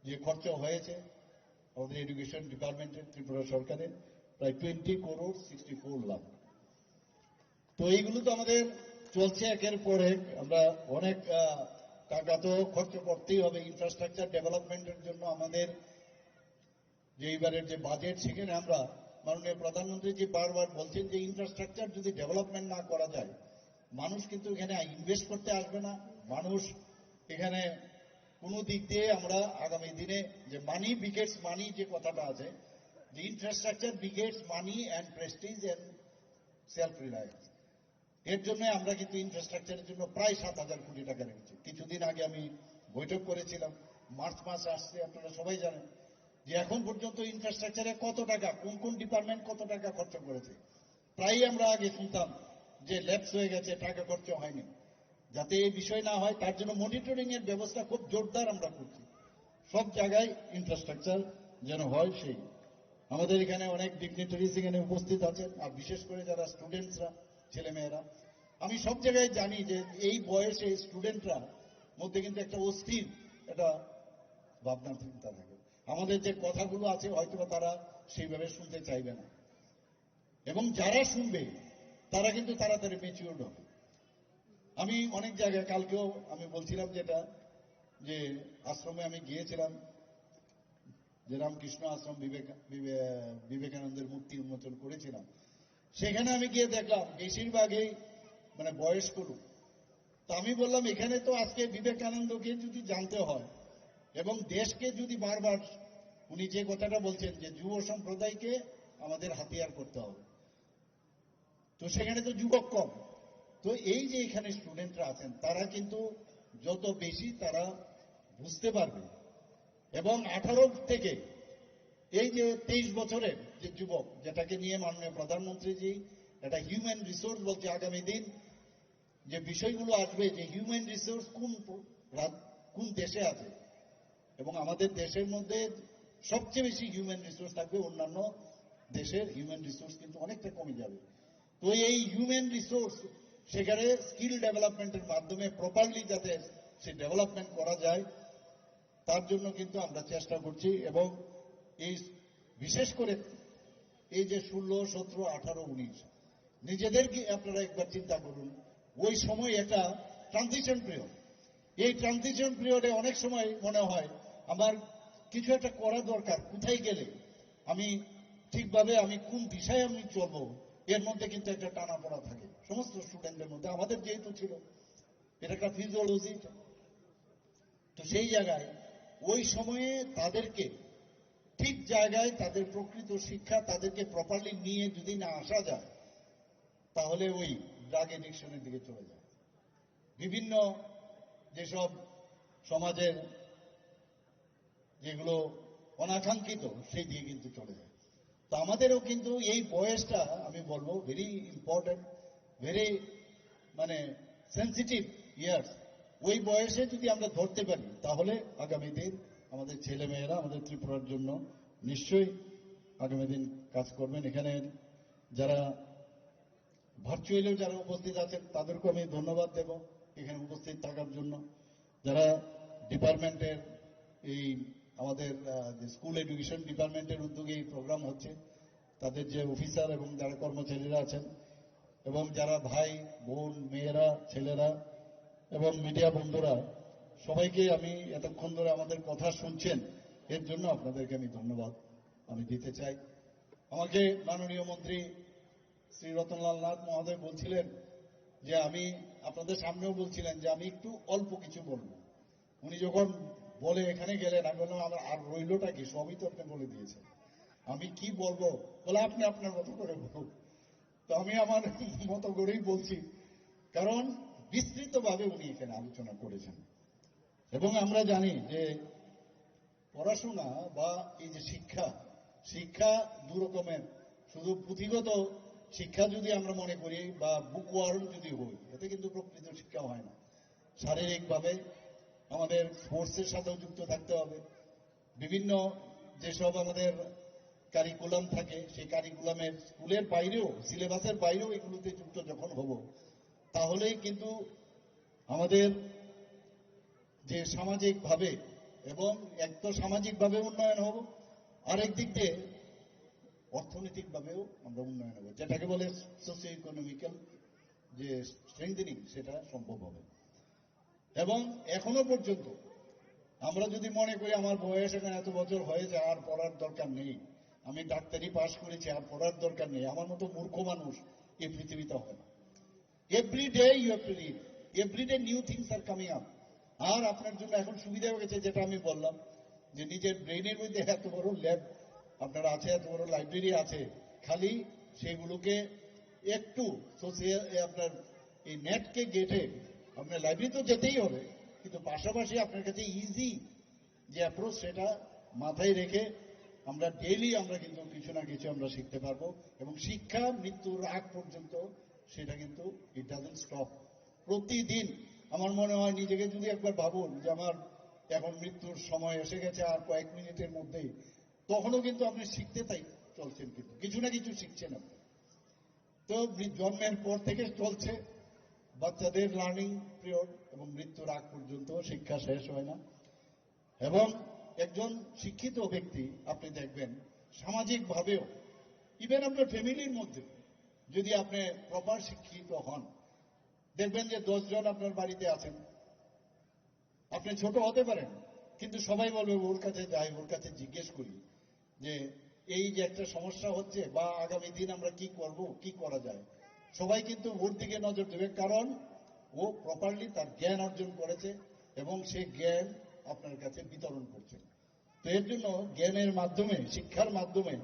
যে খরচ হয়েছে আমাদের এডুকেশন ডিপার্টমেন্টের, ত্রিপুরা সরকারের প্রায় 20,64 লাখ। তো এইগুলো তো আমাদের চলছে একের পর এক। আমরা অনেক টাকা তো খরচ করতেই হবে ইনফ্রাস্ট্রাকচার ডেভেলপমেন্টের জন্য। আমাদের যে এইবারের যে বাজেট, সেখানে আমরা মাননীয় প্রধানমন্ত্রী যে বারবার বলছেন যে ইনফ্রাস্ট্রাকচার যদি ডেভেলপমেন্ট না করা যায়, মানুষ কিন্তু এখানে ইনভেস্ট করতে আসবে না। মানুষ এখানে কোনো দিক দিয়ে আমরা আগামী দিনে যে মানি বিগেটস মানি যে কথাটা আছে, যে infrastructure begets money and Prestige and self reliance, এর জন্য আমরা কিন্তু ইনফ্রাস্ট্রাকচারের জন্য প্রায় 7,000 কোটি টাকা রেখেছি। কিছুদিন আগে আমি বৈঠক করেছিলাম, মার্চ মাস আসছে, আপনারা সবাই জানেন যে এখন পর্যন্ত ইনফ্রাস্ট্রাকচারে কত টাকা, কোন কোন ডিপার্টমেন্ট কত টাকা খরচ করেছে। প্রায় আমরা আগে শুনতাম যে ল্যাপস হয়ে গেছে, টাকা খরচ হয়নি। যাতে এই বিষয় না হয় তার জন্য মনিটরিং এর ব্যবস্থা খুব জোরদার আমরা করছি। সব জায়গায় ইনফ্রাস্ট্রাকচার যেন হয়। সেই আমাদের এখানে অনেক ডিগনিটারিজ এখানে উপস্থিত আছেন, আর বিশেষ করে যারা স্টুডেন্টসরা, ছেলেমেয়েরা, আমি সব জায়গায় জানি যে এই বয়সে স্টুডেন্টরা মধ্যে কিন্তু একটা অস্থির একটা ভাবনা চিন্তা থাকে। আমাদের যে কথাগুলো আছে হয়তো তারা সেইভাবে শুনতে চাইবে না, এবং যারা শুনবে তারা কিন্তু তাড়াতাড়ি ম্যাচিউরড হবে। আমি অনেক জায়গায়, কালকেও আমি বলছিলাম যেটা, যে আশ্রমে আমি গিয়েছিলাম, যে রামকৃষ্ণ আশ্রম বিবেকানন্দের মূর্তি উন্মোচন করেছিলাম, সেখানে আমি গিয়ে দেখলাম বেশিরভাগই মানে বয়স্ক লোক। তো আমি বললাম এখানে তো আজকে বিবেকানন্দকে যদি জানতে হয় এবং দেশকে যদি বারবার, উনি যে কথাটা বলছেন যে যুব সম্প্রদায়কে আমাদের হাতিয়ার করতে হবে, তো সেখানে তো যুবক কম। তো এই যে এখানে স্টুডেন্টরা আছেন, তারা কিন্তু যত বেশি তারা বুঝতে পারবে, এবং 18 থেকে এই যে 23 বছরের যে যুবক, যেটাকে নিয়ে মাননীয় প্রধানমন্ত্রীজি একটা হিউম্যান রিসোর্স বলছে, আগামী দিন যে বিষয়গুলো আসবে, যে হিউম্যান রিসোর্স কোন দেশে আছে, এবং আমাদের দেশের মধ্যে সবচেয়ে বেশি হিউম্যান রিসোর্স থাকবে, অন্যান্য দেশের হিউম্যান রিসোর্স কিন্তু অনেকটা কমে যাবে। তো এই হিউম্যান রিসোর্স সেখানে স্কিল ডেভেলপমেন্টের মাধ্যমে প্রপারলি যাতে সে ডেভেলপমেন্ট করা যায়, তার জন্য কিন্তু আমরা চেষ্টা করছি। এবং এই বিশেষ করে এই যে 16, 17, 18, 19 নিজেদেরকে আপনারা একবার চিন্তা করুন, ওই সময় একটা ট্রানজিশন পিরিয়ড। এই ট্রানজিশন পিরিয়ডে অনেক সময় মনে হয় আমার কিছু একটা করা দরকার, কোথায় গেলে আমি ঠিকভাবে আমি কোন দিশায় আমি চলবো, এর মধ্যে কিন্তু একটা টানাপোড়া থাকে সমস্ত স্টুডেন্টদের মধ্যে। আমাদের যেহেতু ছিল, এটা একটা ফিজিওলজি। তো সেই জায়গায় ওই সময়ে তাদেরকে ঠিক জায়গায় তাদের প্রকৃত শিক্ষা তাদেরকে প্রপারলি নিয়ে যদি না আসা যায়, তাহলে ওই ড্রাগ এডিকশনের দিকে চলে যায়। বিভিন্ন যেসব সমাজের যেগুলো অনাকাঙ্ক্ষিত সেই দিয়ে কিন্তু চলে যায়। তো আমাদেরও কিন্তু এই বয়সটা আমি বলবো ভেরি ইম্পর্টেন্ট, ভেরি মানে সেন্সিটিভ ইয়ার্স। ওই বয়সে যদি আমরা ধরতে পারি তাহলে আগামী দিন আমাদের ছেলে মেয়েরা আমাদের ত্রিপুরার জন্য নিশ্চয়ই আগামী দিন কাজ করবেন। এখানে যারা ভার্চুয়ালিও যারা উপস্থিত আছেন তাদেরকেও আমি ধন্যবাদ দেব এখানে উপস্থিত থাকার জন্য। যারা ডিপার্টমেন্টের এই আমাদের যে স্কুল এডুকেশন ডিপার্টমেন্টের উদ্যোগে এই প্রোগ্রাম হচ্ছে তাদের যে অফিসার এবং যারা কর্মচারীরা আছেন এবং যারা ভাই বোন মেয়েরা ছেলেরা এবং মিডিয়া বন্ধুরা সবাইকে আমি এতক্ষণ ধরে আমাদের কথা শুনছেন এর জন্য আপনাদেরকে আমি ধন্যবাদ আমি দিতে চাই। আমাকে মাননীয় মন্ত্রী শ্রী রতনলাল নাথ মহোদয় বলছিলেন যে আমি আপনাদের সামনেও বলছিলেন যে আমি একটু অল্প কিছু বলবো। উনি যখন বলে এখানে গেলেন আমি বললাম আমার আর রইলটা কি, সবই তো আপনি বলে দিয়েছেন, আমি কি বলবো? বলে আপনি আপনার মতো করে বলুন। তো আমি আমার মতো করেই বলছি, কারণ বিস্তৃতভাবে উনি এখানে আলোচনা করেছেন। এবং আমরা জানি যে পড়াশোনা বা এই যে শিক্ষা, শিক্ষা দু রকমের। শুধু পুঁথিগত শিক্ষা যদি আমরা মনে করি বা বুক ওয়ার্ম যদি হই, এতে কিন্তু প্রকৃত শিক্ষা হয় না। শারীরিকভাবে আমাদের স্পোর্টসের সাথেও যুক্ত থাকতে হবে। বিভিন্ন যেসব আমাদের কারিকুলাম থাকে সেই কারিকুলামের স্কুলের বাইরেও সিলেবাসের বাইরেও এগুলোতে যুক্ত যখন হব তাহলেই কিন্তু আমাদের যে সামাজিকভাবে এবং এক তো সামাজিকভাবে উন্নয়ন হব, আরেক দিক দিয়ে অর্থনৈতিকভাবেও আমরা উন্নয়ন হব, যেটাকে বলে সোশিও ইকোনমিক্যাল যে স্ট্রেংথেনিং সেটা সম্ভব হবে। এবং এখনো পর্যন্ত আমরা যদি মনে করি আমার বয়স এখন এত বছর হয়েছে আর পড়ার দরকার নেই, আমি ডাক্তারি পাশ করেছি আর পড়ার দরকার নেই, আমার মতো মূর্খ মানুষ এই পৃথিবীতে হয় না। Every day you have to read, every day new things are coming up. আর আপনার জন্য এখন সুবিধা হয়ে গেছে, যেটা আমি বললাম যে নিজের ব্রেনের মধ্যে এত বড় ল্যাব আপনার আছে, এত বড় লাইব্রেরি আছে, খালি সেগুলোকে একটু সোশিয়াল আপনার এই নেটকে গেটে আপনার লাইব্রেরি তো যেতেই হবে, কিন্তু পাশাপাশি আপনার কাছে ইজি যে অ্যাপ্রোচ সেটা মাথায় রেখে আমরা ডেইলি আমরা কিন্তু কিছু না কিছু আমরা শিখতে পারবো। এবং শিক্ষা মৃত্যুর আগ পর্যন্ত সেটা কিন্তু ইট ডাজন্ট স্টপ। প্রতিদিন আমার মনে হয় নিজেকে যদি একবার ভাবুন যে আমার এখন মৃত্যুর সময় এসে গেছে আর কয়েক মিনিটের মধ্যেই, তখনও কিন্তু আপনি শিখতে তাই চলছেন, কিন্তু কিছু না কিছু শিখছেন আপনি। তো জন্মের পর থেকে চলছে বাচ্চাদের লার্নিং পিরিয়ড এবং মৃত্যুর আগ পর্যন্ত শিক্ষা শেষ হয় না। এবং একজন শিক্ষিত ব্যক্তি আপনি দেখবেন সামাজিকভাবেও ইভেন আপনার ফ্যামিলির মধ্যে যদি আপনি প্রপার শিক্ষিত হন, দেখবেন যে 10 জন আপনার বাড়িতে আছেন, আপনি ছোট হতে পারেন কিন্তু সবাই বলবে ওর কাছে যাই, ওর কাছে জিজ্ঞেস করি যে এই যে একটা সমস্যা হচ্ছে বা আগামী দিন আমরা কি করব, কি করা যায়। সবাই কিন্তু ওর দিকে নজর দেবে, কারণ ও প্রপারলি তার জ্ঞান অর্জন করেছে এবং সে জ্ঞান আপনার কাছে বিতরণ করছে। তো এর জন্য জ্ঞানের মাধ্যমে, শিক্ষার মাধ্যমে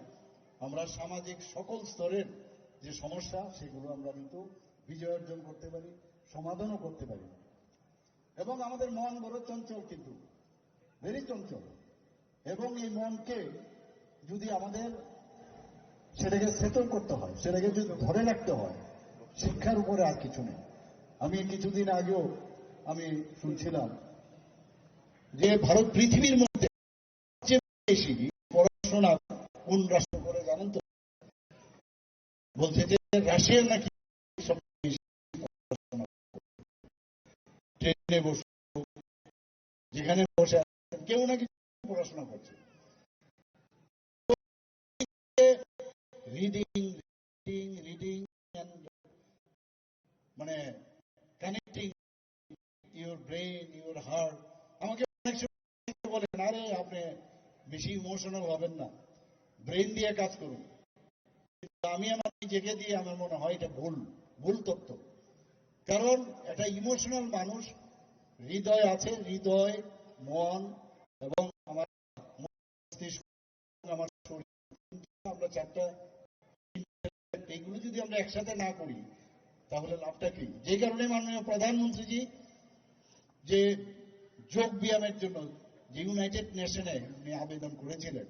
আমরা সামাজিক সকল স্তরের যে সমস্যা সেগুলো আমরা কিন্তু বিজয় অর্জন করতে পারি, সমাধানও করতে পারি। এবং আমাদের মন বড় চঞ্চল, কিন্তু ভেরি চঞ্চল। এবং এই মনকে যদি আমাদের সেটাকে সেটল করতে হয়, সেটাকে যদি ধরে রাখতে হয়, শিক্ষার উপরে আর কিছু নেই। আমি কিছুদিন আগেও আমি শুনছিলাম যে ভারত পৃথিবীর মধ্যে সবচেয়ে বেশি পড়াশোনা কোন রাষ্ট্র করে জানেন তো? বলছে যে রাশিয়া নাকি সবচেয়ে বেশি পড়াশোনা, ট্রেনে বসে যেখানে বসে কেউ নাকি পড়াশোনা করছে। রিডিং রিডিং রিডিং মানে connecting your brain your heart. আমাকে অনেক সময় বলেন আরে আপনি বেশি ইমোশনাল হবেন না, ব্রেন দিয়ে কাজ করুন। আমি আমার নিজেকে দিয়ে আমার মনে হয় এটা ভুল ভুল তত্ত্ব। কারণ একটা ইমোশনাল মানুষ, হৃদয় আছে, হৃদয় মন এবং আমার মস্তিষ্ক, আমার শরীর, আমরা চারটা, এইগুলো যদি আমরা একসাথে না করি তাহলে লাভটা কি? যে কারণে মাননীয় প্রধানমন্ত্রীজি যে যোগ ব্যায়ামের জন্য যে ইউনাইটেড নেশনে উনি আবেদন করেছিলেন,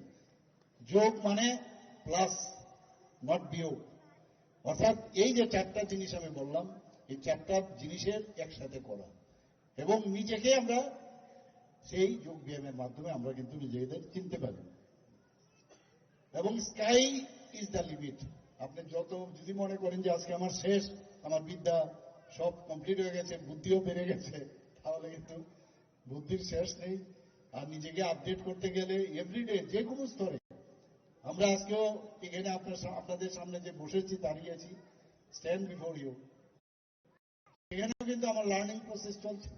যোগ মানে প্লাস, নট বিয়োগ। অর্থাৎ এই যে চারটা জিনিস আমি বললাম, এই চারটা জিনিসের একসাথে করা, এবং নিজেকে আমরা সেই যোগ ব্যায়ামের মাধ্যমে আমরা কিন্তু নিজেদের চিনতে পারি। এবং স্কাই ইজ দ্য লিমিট। আপনি যত যদি মনে করেন যে আজকে আমার শেষ, আমার বিদ্যা সব কমপ্লিট হয়ে গেছে, বুদ্ধিও বেড়ে গেছে, তাহলে কিন্তু বুদ্ধির শেষ নেই। আর নিজেকে আপডেট করতে গেলে এভরিডে যে কোনো স্তরে, আমরা আজকেও এখানে আপনাদের সামনে যে বসেছি, দাঁড়িয়েছি, স্ট্যান্ড বিফোর ইউ, এখানেও কিন্তু আমার লার্নিং প্রসেস চলছে,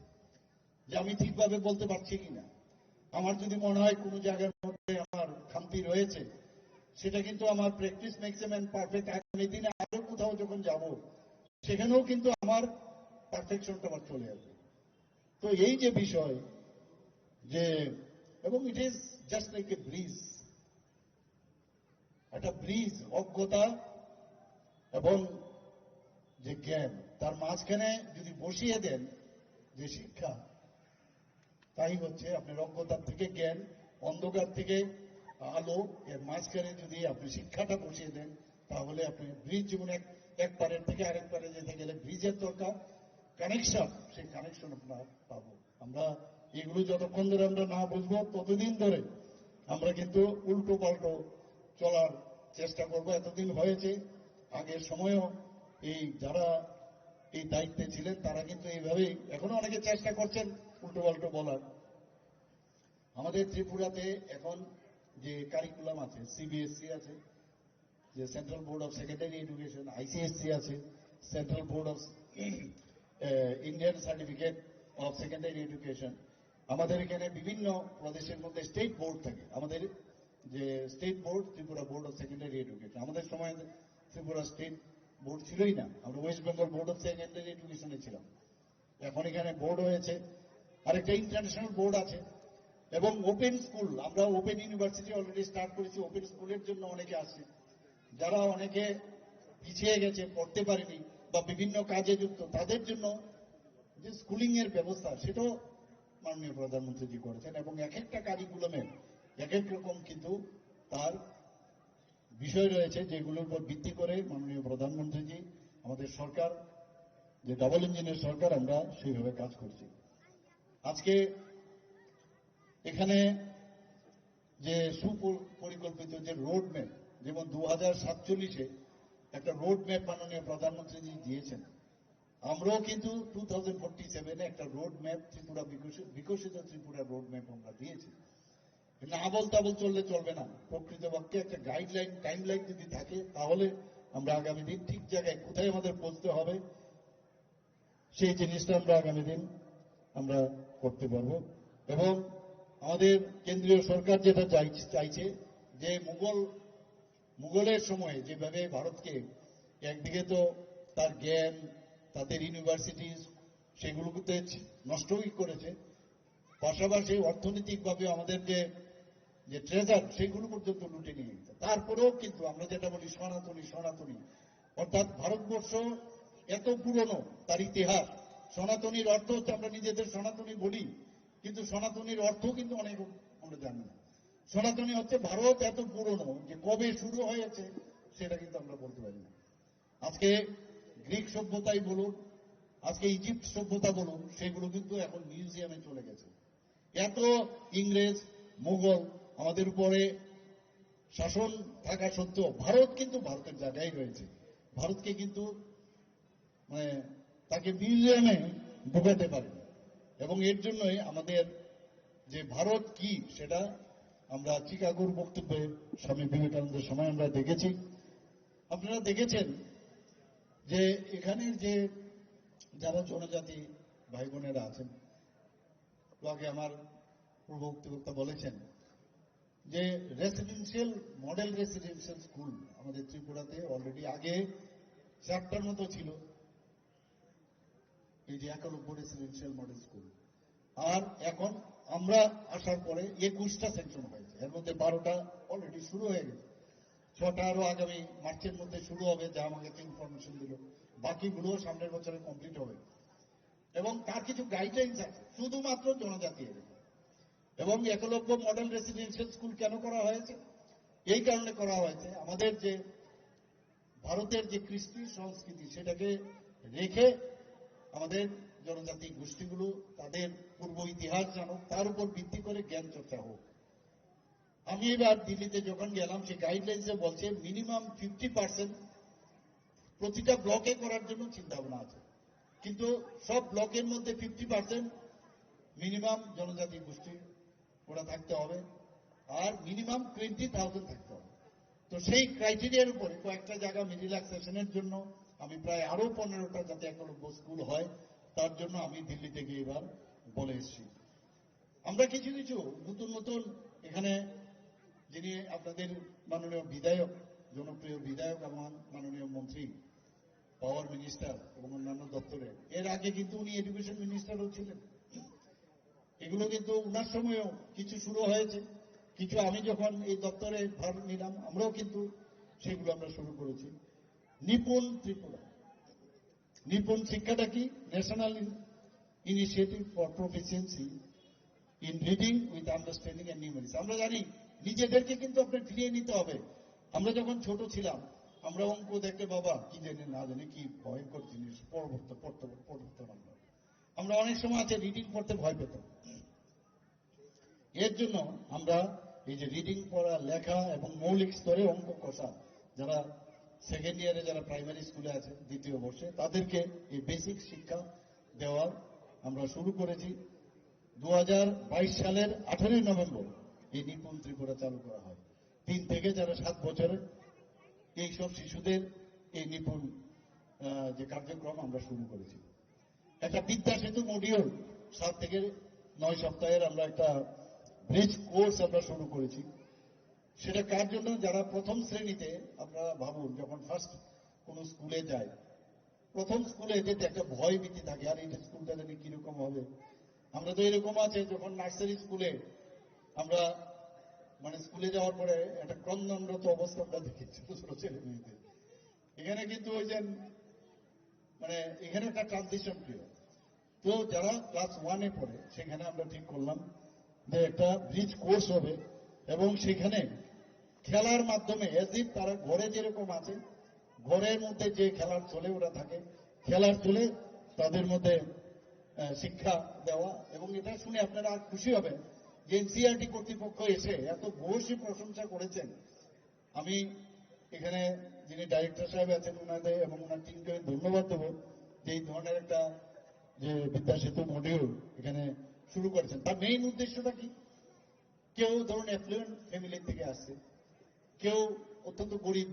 যে আমি ঠিকভাবে বলতে পারছি কিনা। আমার যদি মনে হয় কোনো জায়গার মধ্যে আমার খামতি রয়েছে, সেটা কিন্তু আমার practice makes a man perfect. আগামী দিনে আরো কোথাও যখন যাব, সেখানেও কিন্তু আমার পারফেকশনটা আবার চলে আসবে। তো এই যে বিষয়, যে এবং it is just like a bridge, একটা ব্রিজ, অজ্ঞতা এবং যে জ্ঞান, তার মাঝখানে যদি বসিয়ে দেন যে শিক্ষা, তাই হচ্ছে আপনার অজ্ঞতার থেকে জ্ঞান, অন্ধকার থেকে আলো, এর মাঝখানে যদি আপনি শিক্ষাটা বসিয়ে দেন, তাহলে আপনি ব্রিজ, যেমন এক পারের থেকে আরেক পারে যেতে গেলে ব্রিজের দরকার, কানেকশন, সেই কানেকশন আমরা পাবো। আমরা এগুলো যতক্ষণ ধরে আমরা না বুঝবো, ততদিন ধরে আমরা কিন্তু উল্টো পাল্টো চলার চেষ্টা করবো। এতদিন হয়েছে, আগের সময়ও এই যারা এই দায়িত্বে ছিলেন, তারা কিন্তু এইভাবেই এখনো অনেকে চেষ্টা করছেন উল্টো পাল্টো বলার। আমাদের ত্রিপুরাতে এখন যে কারিকুলাম আছে, সিবিএসসি আছে, যে central board of secondary education, ICSC আছে, central board of Indian certificate of secondary education. আমাদের এখানে বিভিন্ন প্রদেশের মধ্যে স্টেট বোর্ড থাকে। আমাদের যে state board, Tripura board of secondary education, আমাদের সময় ত্রিপুরা স্টেট বোর্ড ছিলই না, আমরা West Bengal board of secondary এডুকেশনে ছিলাম। এখন এখানে বোর্ড হয়েছে, আরেকটা ইন্টারন্যাশনাল বোর্ড আছে, এবং ওপেন স্কুল, আমরা ওপেন ইউনিভার্সিটি অলরেডি স্টার্ট করেছি। ওপেন স্কুলের জন্য অনেকে আসছে, যারা অনেকে পিছিয়ে গেছে, পড়তে পারেনি বা বিভিন্ন কাজে যুক্ত, তাদের জন্য যে স্কুলিং এর ব্যবস্থা, সেটাও মাননীয় প্রধানমন্ত্রীজি করেছেন। এবং এক একটা কারিকুলামে এক এক রকম কিন্তু তার বিষয় রয়েছে, যেগুলোর উপর ভিত্তি করে মাননীয় প্রধানমন্ত্রীজি, আমাদের সরকার, যে ডাবল ইঞ্জিনের সরকার, আমরা সেইভাবে কাজ করছি। আজকে এখানে যে সুপরিকল্পিত যে রোড ম্যাপ, যেমন 2047-এ একটা রোড ম্যাপ মাননীয় প্রধানমন্ত্রীজি দিয়েছেন, আমরাও কিন্তু 2047-এ একটা রোড ম্যাপ, ত্রিপুরা বিকশিত ত্রিপুরা রোড ম্যাপ আমরা দিয়েছি। না আবল তাবল চললে চলবে না, প্রকৃতপক্ষে একটা গাইডলাইন, টাইমলাইন যদি থাকে, তাহলে আমরা আগামী দিন ঠিক জায়গায় কোথায় আমাদের পৌঁছতে হবে, সেই জিনিসটা আমরা আগামী দিন আমরা করতে পারবো। এবং আমাদের কেন্দ্রীয় সরকার যেটা চাইছে, যে মুঘলের সময়ে যেভাবে ভারতকে একদিকে তো তার জ্ঞান, তাদের ইউনিভার্সিটি, সেগুলোকে নষ্টই করেছে, পাশাপাশি অর্থনৈতিকভাবে আমাদের যে ট্রেজার, সেগুলো পর্যন্ত লুটে নিয়ে গেছে। তারপরেও কিন্তু আমরা যেটা বলি সনাতনী, সনাতনী, অর্থাৎ ভারতবর্ষ এত পুরনো, তার ইতিহাস, সনাতনীর অর্থ হচ্ছে, আমরা নিজেদের সনাতনী বলি, কিন্তু সনাতনীর অর্থ কিন্তু অনেক আমরা জানি না। সনাতনী হচ্ছে ভারত এত পুরনো, যে কবে শুরু হয়েছে সেটা কিন্তু আমরা বলতে পারি না। আজকে গ্রিক সভ্যতাই বলুন, আজকে ইজিপ্ট সভ্যতা বলুন, সেগুলো কিন্তু এখন মিউজিয়ামে চলে গেছে। এত ইংরেজ, মুঘল আমাদের উপরে শাসন থাকা সত্ত্বেও ভারত কিন্তু ভারতের জায়গায় রয়েছে। ভারতকে কিন্তু মানে তাকে মিউজিয়ামে ঢোকাতে পারে। এবং এর জন্যই আমাদের যে ভারত কি, সেটা আমরা চিকাগোর বক্তব্যে স্বামী বিবেকানন্দের সময় আমরা দেখেছি। আপনারা দেখেছেন যে এখানের যে যারা জনজাতি ভাই বোনেরা আছেন, তো আগে আমার পূর্ব বক্তা বলেছেন যে রেসিডেন্সিয়াল, মডেল রেসিডেন্সিয়াল স্কুল আমাদের ত্রিপুরাতে অলরেডি আগে 4টার মতো ছিল, এই যে 91 রেসিডেন্সিয়াল মডেল স্কুল। আর এখন আমরা আসার পরে 21টা স্যাংশন হয়েছে, এর মধ্যে 12টা অলরেডি শুরু হয়ে গেছে, 6টা আরো আগামী মার্চের মধ্যে শুরু হবে, যা আমাকে ইনফরমেশন দিল। বাকিগুলো সামনের বছরে কমপ্লিট হবে। এবং তার কিছু গাইডলাইন্স আছে শুধুমাত্র জনজাতি এলাকা। এবং একলব্য মডেল রেসিডেন্সিয়াল স্কুল কেন করা হয়েছে? এই কারণে করা হয়েছে, আমাদের যে ভারতের যে কৃষ্টি সংস্কৃতি সেটাকে রেখে আমাদের জনজাতি গোষ্ঠীগুলো তাদের পূর্ব ইতিহাস জানুক, তার উপর ভিত্তি করে জ্ঞান চর্চা হোক। আমি এবার দিল্লিতে যখন গেলাম, সেই গাইডলাইন্সে বলছে মিনিমাম 50% প্রতিটা ব্লকে করার জন্য চিন্তা ভাবনা আছে, কিন্তু সব ব্লকের মধ্যে 50% মিনিমাম জনজাতি গোষ্ঠী ওরা থাকতে হবে, আর মিনিমাম 20,000 থাকতে হবে। তো সেই ক্রাইটেরিয়ার উপরে কয়েকটা জায়গা রিল্যাক্সেশনের জন্য আমি প্রায় আরো 15টা যাতে একলব্য স্কুল হয় তার জন্য আমি দিল্লি থেকে এবার বলে এসেছি। আমরা কিছু কিছু নতুন নতুন এখানে, যিনি আপনাদের মাননীয় বিধায়ক, জনপ্রিয় বিধায়ক, আমার মাননীয় মন্ত্রী, পাওয়ার মিনিস্টার এবং অন্যান্য দপ্তরে, এর আগে কিন্তু উনি এডুকেশন মিনিস্টারও ছিলেন। এগুলো কিন্তু উনার সময়ও কিছু শুরু হয়েছে, কিছু আমি যখন এই দপ্তরে ভার নিলাম আমরাও কিন্তু সেগুলো আমরা শুরু করেছি। নিপুণ ত্রিপুরা, নিপুণ শিক্ষাটা কি? National initiative for proficiency in reading with understanding and numerics. আমরা জানি নিজেদেরকে কিন্তু আপনার ফিরিয়ে নিতে হবে। আমরা যখন ছোট ছিলাম আমরা অঙ্ক দেখতে বাবা কি জানি না জানি কি ভয়ঙ্কর জিনিস, পড়তে আমরা অনেক সময় আছে রিডিং পড়তে ভয় পেতাম। এর জন্য আমরা এই যে রিডিং পড়া, লেখা এবং মৌলিক স্তরে অঙ্ক কষা, যারা সেকেন্ড ইয়ারে যারা প্রাইমারি স্কুলে আছে দ্বিতীয় বর্ষে, তাদেরকে এই বেসিক শিক্ষা দেওয়ার আমরা শুরু করেছি। 2022 সালের 18 নভেম্বর এই নিপুণ ত্রিপুরা চালু করা হয়। 3 থেকে যারা 7 বছরের এইসব শিশুদের এই নিপুণ যে কার্যক্রম আমরা শুরু করেছি। একটা বিদ্যা সেতু মডিউল 7 থেকে 9 সপ্তাহের আমরা একটা ব্রিজ কোর্স আমরা শুরু করেছি। সেটা কার জন্য? যারা প্রথম শ্রেণীতে, আপনারা ভাবুন যখন ফার্স্ট কোন স্কুলে যায়, প্রথম স্কুলে যেতে একটা ভয় ভীতি থাকে, আর এই স্কুলটা জানি কিরকম হবে। আমরা তো এরকম আছে যখন নার্সারি স্কুলে আমরা মানে স্কুলে যাওয়ার পরে একটা ক্রন্দনরত অবস্থা আমরা দেখি ছোট ছোট ছেলে মেয়েদের। এখানে কিন্তু ওই যে মানে এখানে একটা ট্রানজিশন পিরিয়ড। তো যারা ক্লাস 1-এ পড়ে সেখানে আমরা ঠিক করলাম যে একটা ব্রিজ কোর্স হবে এবং সেখানে খেলার মাধ্যমে এজিপ তারা ঘরে যেরকম আছে, ঘরের মধ্যে যে খেলার চলে ওরা থাকে, খেলার চলে তাদের মধ্যে শিক্ষা দেওয়া। এবং এটা শুনে আপনারা খুশি হবেন যে এনসিইআরটি কর্তৃপক্ষ এসে এত ভূয়সী প্রশংসা করেছেন। আমি এখানে যিনি ডাইরেক্টর সাহেব আছেন ওনাদের এবং ওনার টিমকে ধন্যবাদ দেবো যে এই ধরনের একটা যে বিদ্যা সেতু মডিউল এখানে শুরু করেছেন। তার মেইন উদ্দেশ্যটা কি? কেউ ধরুন অ্যাফ্লুয়েন্ট ফ্যামিলির থেকে আসছে, কেউ অত্যন্ত গরিব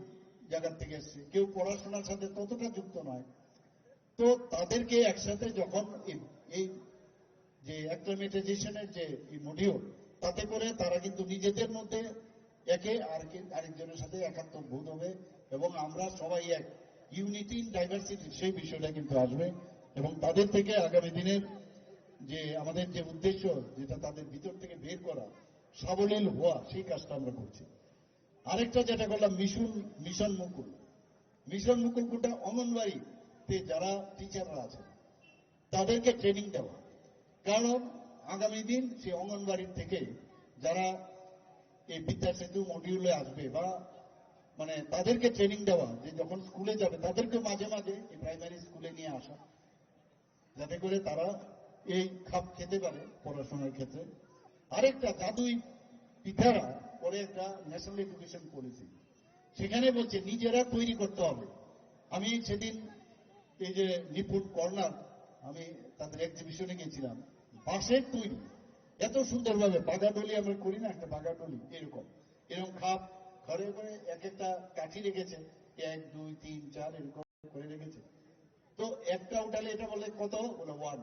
জায়গার থেকে আসছে, কেউ পড়াশোনার সাথে ততটা যুক্ত নয়। তো তাদেরকে একসাথে যখন এই যে অ্যাক্লিমেটাইজেশনের যে মডিউল, তাতে করে তারা কিন্তু নিজেদের মধ্যে একে আরেকজনের সাথে একাত্ম বোধ হবে এবং আমরা সবাই এক, ইউনিটি ইন ডাইভার্সিটি, সেই বিষয়টা কিন্তু আসবে এবং তাদের থেকে আগামী দিনের যে আমাদের যে উদ্দেশ্য, যেটা তাদের ভিতর থেকে বের করা, সাবলীল হওয়া, সেই কাজটা আমরা করছি। আরেকটা যেটা করলাম মিশন মুকুল। মিশন মুকুল কোনটা? অঙ্গনবাড়িতে যারা টিচাররা আছে তাদেরকে ট্রেনিং দেওয়া। কারণ আগামী দিন সেই অঙ্গনবাড়ির থেকে যারা এই বিদ্যা সেতু মডিউলে আসবে বা মানে তাদেরকে ট্রেনিং দেওয়া, যে যখন স্কুলে যাবে তাদেরকে মাঝে মাঝে এই প্রাইমারি স্কুলে নিয়ে আসা, যাতে করে তারা এই খাপ খেতে পারে পড়াশোনার ক্ষেত্রে। আরেকটা জাদুই পিতারা পরে একটা ন্যাশনাল এডুকেশন পলিসি, সেখানে বলছে নিজেরা তৈরি করতে হবে। আমি সেদিন এই যে নিপুণ কর্নার, আমি তাদের এক্সিবিশনে গেছিলাম, বাঁশের তৈরি এত সুন্দরভাবে, বাগাডলি আমরা করি না, একটা বাগাডলি এরকম খাপ ঘরে ঘরে এক একটা কাঠি রেখেছে, 1 2 3 4 এরকম করে রেখেছে। তো একটা উঠালে এটা বলে কত, বলে 1,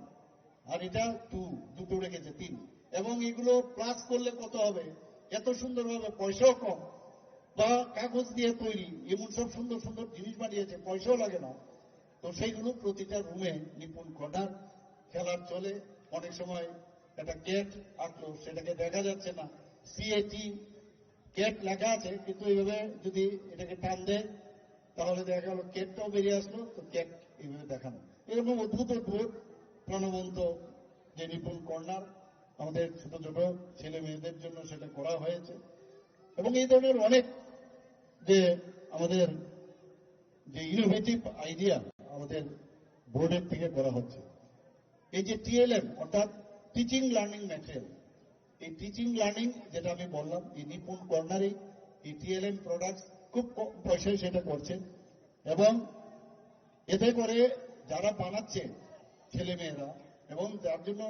আর এটা 2, দুটো রেখেছে 3, এবং এগুলো প্লাস করলে কত হবে, এত সুন্দরভাবে, পয়সাও কম, বা কাগজ দিয়ে তৈরি, এমন সব সুন্দর সুন্দর জিনিস বানিয়েছে, পয়সাও লাগে না। তো সেইগুলো প্রতিটা রুমে নিপুণ কর্নার, খেলার চলে অনেক সময় একটা ক্যাট আঁকলো, সেটাকে দেখা যাচ্ছে না, CAT ক্যাট লেখা আছে, কিন্তু এইভাবে যদি এটাকে টান দেয় তাহলে দেখা গেল ক্যাটটাও বেরিয়ে আসলো, তো ক্যাট এইভাবে দেখানো। এরকম অদ্ভুত অদ্ভুত প্রাণবন্ত যে নিপুণ কর্নার, আমাদের ছোট ছোট ছেলে মেয়েদের জন্য সেটা করা হয়েছে। এবং এই ধরনের অনেক যে আমাদের যে ইনোভেটিভ আইডিয়া আমাদের বোর্ডের থেকে করা হচ্ছে। এই যে টিএলএম অর্থাৎ টিচিং লার্নিং ম্যাটেরিয়াল, এই টিচিং লার্নিং যেটা আমি বললাম, এই নিপুণ কর্নারে এই টিএলএম প্রোডাক্টস খুব কম পয়সায় সেটা করছে। এবং এতে করে যারা বানাচ্ছে ছেলে মেয়েরা এবং যার জন্য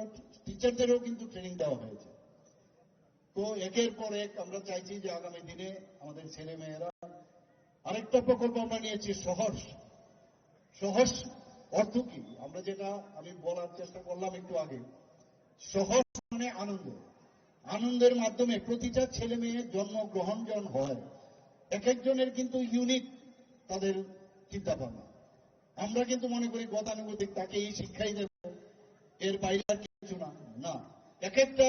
টিচারদেরও কিন্তু ট্রেনিং দেওয়া হয়েছে। তো একের পর এক আমরা চাইছি যে আগামী দিনে আমাদের ছেলে মেয়েরা, আরেকটা প্রকল্প আমরা নিয়েছি সহজ। সহজ অর্থ কি? আমরা যেটা আমি বলার চেষ্টা করলাম একটু আগে, সহজ মানে আনন্দ। আনন্দের মাধ্যমে প্রতিটা ছেলে মেয়ে জন্মগ্রহণ যখন হয়, এক একজনের কিন্তু ইউনিক তাদের চিন্তা ভাবনা। আমরা কিন্তু মনে করি গতানুগতিক তাকে এই শিক্ষাই দেব, এর বাইরে আর কিছু না। না, এক একটা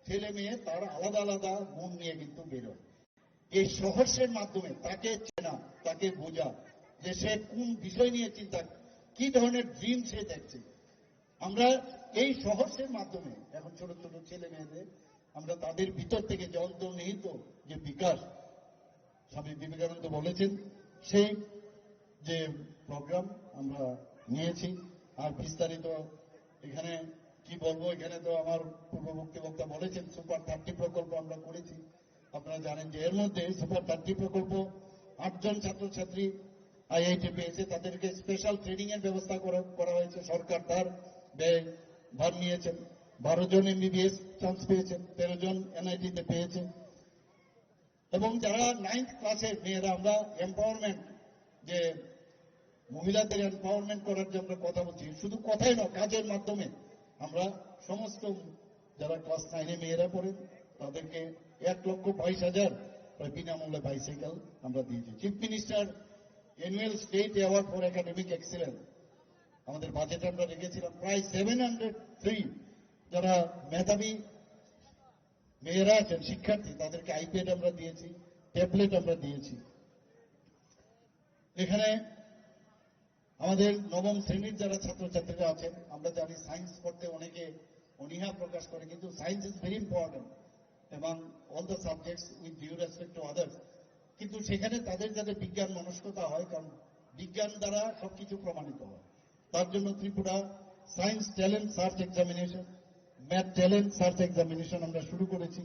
ছেলে মেয়ে তার আলাদা আলাদা গুণ নিয়ে কিন্তু বেরোয়। এই সহর্ষের মাধ্যমে তাকে চেনা, তাকে বোঝা, যে সে কোন বিষয় নিয়ে চিন্তা, কি ধরনের ড্রিম সে দেখছে। আমরা এই সহর্ষের মাধ্যমে এখন ছোট ছোট ছেলে মেয়েদের আমরা তাদের ভিতর থেকে যে অন্তর্নিহিত যে বিকাশ স্বামী বিবেকানন্দ বলেছেন, সেই যে প্রোগ্রাম আমরা নিয়েছি। আর বিস্তারিত এখানে কি বলবো, এখানে তো আমার পূর্ববর্তী বক্তা বলেছেন সুপার 30 প্রকল্প আমরা করেছি। আপনারা জানেন যে এর মধ্যে সুপার 30 প্রকল্প 8 জন ছাত্রছাত্রী আইআইটি পেয়েছে, তাদেরকে স্পেশাল ট্রেনিং এর ব্যবস্থা করা হয়েছে। সরকার তার ব্যয় ভার নিয়েছেন। 12 জন এমবিবিএস চান্স পেয়েছেন, 13 জন এনআইটিতে পেয়েছে। এবং যারা 9th ক্লাসের মেয়েরা, আমরা এম্পাওয়ারমেন্ট, যে মহিলাদের এম্পাওয়ারমেন্ট করার যে আমরা কথা বলছি, শুধু কথাই নয়, কাজের মাধ্যমে আমরা সমস্ত যারা ক্লাস 9-এ মেয়েরা পড়েন তাদেরকে 1,22,000 বিনামূল্যে বাইসাইকেল আমরা দিয়েছি। Chief minister annual state award for academic excellence আমাদের বাজেটে আমরা রেখেছিলাম প্রায় 703 যারা মেধাবী মেয়েরা আছেন শিক্ষার্থী, তাদেরকে আইপ্যাড আমরা দিয়েছি, ট্যাবলেট আমরা দিয়েছি। এখানে আমাদের নবম শ্রেণীর যারা ছাত্রছাত্রীরা আছেন, আমরা জানি সায়েন্স পড়তে অনেকে অনীহা প্রকাশ করে, কিন্তু সায়েন্স ইজ ভেরি ইম্পর্টেন্ট এবং all the subjects with due respect to others. কিন্তু সেখানে তাদের যাতে বিজ্ঞান মনস্কতা হয়, কারণ বিজ্ঞান দ্বারা সবকিছু প্রমাণিত হয়। তার জন্য Tripura science talent search examination, math talent search examination আমরা শুরু করেছি।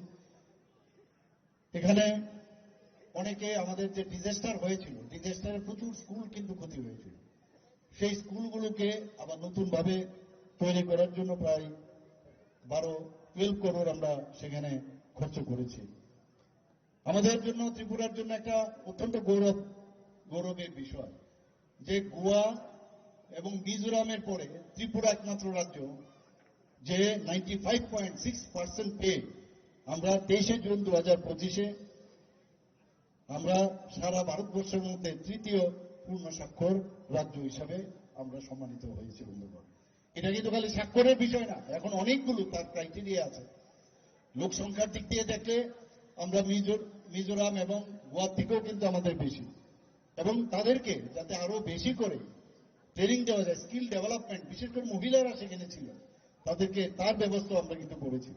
এখানে অনেকে আমাদের যে ডিজাস্টার হয়েছিল, ডিজাস্টারে প্রচুর স্কুল কিন্তু ক্ষতি হয়েছিল, সেই স্কুলগুলোকে আবার নতুন ভাবে তৈরি করার জন্য প্রায় 12 করোড় আমরা সেখানে খরচ করেছি। আমাদের জন্য, ত্রিপুরার জন্য একটা অত্যন্ত গৌরবের বিষয় যে গোয়া এবং মিজোরামের পরে ত্রিপুরা একমাত্র রাজ্য যে 95.6% পেয়ে আমরা 23শে জুন 2025-এ আমরা সারা ভারতবর্ষের মধ্যে তৃতীয় পূর্ণ স্বাক্ষর রাজ্য হিসাবে আমরা সম্মানিত হয়েছি। বন্ধুগণ, এটা কিন্তু খালি স্বাক্ষরের বিষয় না, এখন অনেকগুলো তার ক্রাইটেরিয়া আছে। লোক সংখ্যার দিক দিয়ে দেখলে আমরা মিজোরাম এবং গোয়া থেকেও কিন্তু আমাদের বেশি, এবং তাদেরকে যাতে আরো বেশি করে ট্রেনিং দেওয়া যায়, স্কিল ডেভেলপমেন্ট, বিশেষ করে মহিলারা সেখানে ছিল, তাদেরকে তার ব্যবস্থা আমরা কিন্তু করেছি।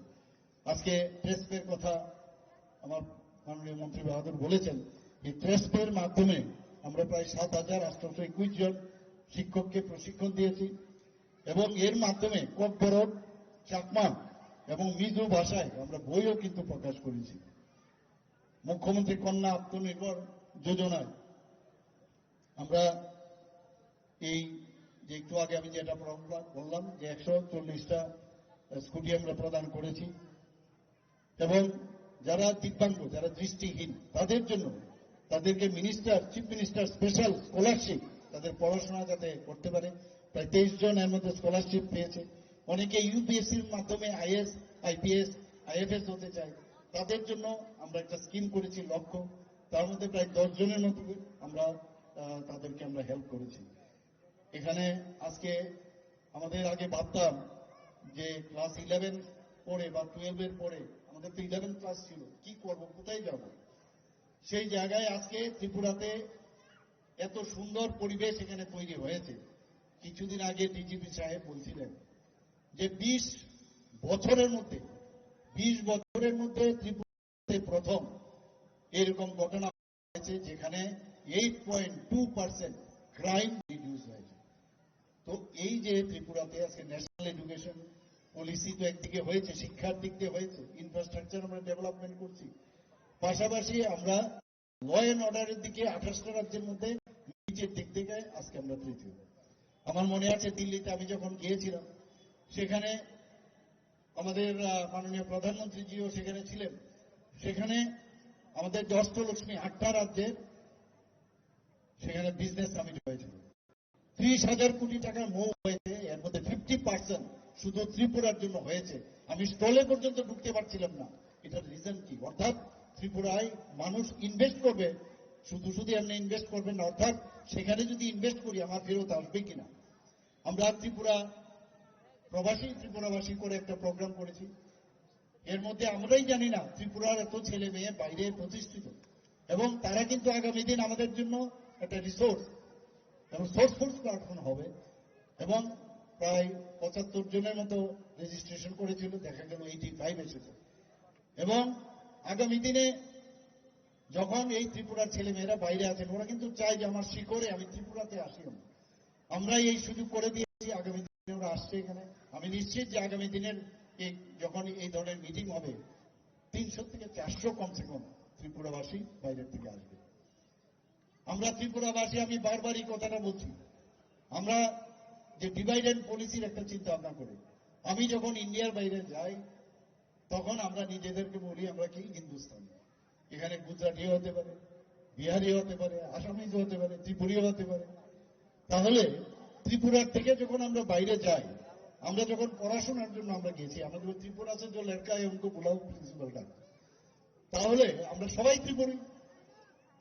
আজকে ট্রেসপের কথা আমার মাননীয় মন্ত্রী বাহাদুর বলেছেন, এই ট্রেসপের মাধ্যমে আমরা প্রায় 7,821 জন শিক্ষককে প্রশিক্ষণ দিয়েছি এবং এর মাধ্যমে ককবরক, চাকমা এবং মিজো ভাষায় আমরা বইও কিন্তু প্রকাশ করেছি। মুখ্যমন্ত্রী কন্যা আত্মনির্ভর যোজনায় আমরা এই যে একটু আগে আমি যেটা বললাম যে 140টা স্কুটি আমরা প্রদান করেছি, এবং যারা দিব্যাঙ্গ, যারা দৃষ্টিহীন, তাদের জন্য তাদেরকে চিফ মিনিস্টার স্পেশাল স্কলারশিপ, তাদের পড়াশোনা যাতে করতে পারে, প্রায় 23 জন এর মধ্যে স্কলারশিপ পেয়েছে। অনেকে ইউপিএসসির মাধ্যমে আইএস, আইপিএস, আইএফএস হতে চায়, তাদের জন্য আমরা একটা স্কিম করেছি লক্ষ্য, তার মধ্যে প্রায় 10 জনের মতো আমরা তাদেরকে আমরা হেল্প করেছি। এখানে আজকে আমাদের আগে ভাবতাম যে ক্লাস 11 পড়ে বা 12-এর পরে, আমাদের তো 11 ক্লাস ছিল, কি করব, কোথায় যাব, সেই জায়গায় আজকে ত্রিপুরাতে এত সুন্দর পরিবেশ এখানে তৈরি হয়েছে। কিছুদিন আগে ডিজিপি সাহেব বলছিলেন যে 20 বছরের মধ্যে 20 বছরের মধ্যে ত্রিপুরাতে প্রথম এরকম ঘটনা হয়েছে যেখানে 8.2% ক্রাইম রিডিউস হয়েছে। তো এই যে ত্রিপুরাতে আজকে ন্যাশনাল এডুকেশন পলিসি তো একদিকে হয়েছে, শিক্ষার দিক দিয়ে হয়েছে, ইনফ্রাস্ট্রাকচার আমরা ডেভেলপমেন্ট করছি, পাশাপাশি আমরা ল অ্যান্ড অর্ডারের দিকে 28টা রাজ্যের মধ্যে নিচের দিক থেকে আজকে আমরা তৃতীয়। আমার মনে আছে দিল্লিতে আমি যখন গিয়েছিলাম, সেখানে আমাদের মাননীয় প্রধানমন্ত্রীজিও সেখানে ছিলেন। সেখানে আমাদের অষ্টলক্ষ্মী 8টা রাজ্যের সেখানে বিজনেস সামিট হয়েছিল। 30,000 কোটি টাকার মৌ হয়েছে, এর মধ্যে 50% শুধু ত্রিপুরার জন্য হয়েছে। আমি স্টলে পর্যন্ত ঢুকতে পারছিলাম না। এটার রিজন কি? অর্থাৎ ত্রিপুরায় মানুষ ইনভেস্ট করবে, শুধু শুধু এমনি ইনভেস্ট করবেন না, অর্থাৎ সেখানে যদি ইনভেস্ট করি আমার ফেরত আসবে কিনা। আমরা ত্রিপুরা প্রবাসী ত্রিপুরাবাসী করে একটা প্রোগ্রাম করেছি। এর মধ্যে আমরাই জানি না ত্রিপুরার এত ছেলে মেয়ে বাইরে প্রতিষ্ঠিত, এবং তারা কিন্তু আগামী দিন আমাদের জন্য একটা রিসোর্স এবং সোর্সফুল প্ল্যাটফর্ম হবে। এবং প্রায় 75 জনের মতো রেজিস্ট্রেশন করেছিল, দেখা গেল 85 এসেছে। এবং আগামী দিনে যখন এই ত্রিপুরার ছেলে মেয়েরা বাইরে আছেন, ওরা কিন্তু চায় যে আমার শিকড়ে আমি ত্রিপুরাতে আসি। আমরা এই সুযোগ করে দিয়েছি, আগামী দিনে ওরা আসছে এখানে। আমি নিশ্চিত যে আগামী দিনের যখন এই ধরনের মিটিং হবে, 300 থেকে 400 কমসে কম ত্রিপুরাবাসী বাইরের থেকে আসবে। আমরা ত্রিপুরাবাসী, আমি বারবার এই কথাটা বলছি, আমরা যে ডিভাইড অ্যান্ড পলিসির একটা চিন্তা ভাবনা করি। আমি যখন ইন্ডিয়ার বাইরে যাই, তখন আমরা নিজেদেরকে বলি আমরা কি হিন্দুস্তানি। এখানে গুজরাটিও হতে পারে, বিহারিও হতে পারে, আসামিজ হতে পারে, ত্রিপুরীও হতে পারে। তাহলে ত্রিপুরার থেকে যখন আমরা বাইরে যাই, আমরা যখন পড়াশোনার জন্য আমরা গেছি, আমাদের ত্রিপুরা আছে যে লড়কা উনকো বুলাও প্রিন্সিপালটা, তাহলে আমরা সবাই ত্রিপুরী।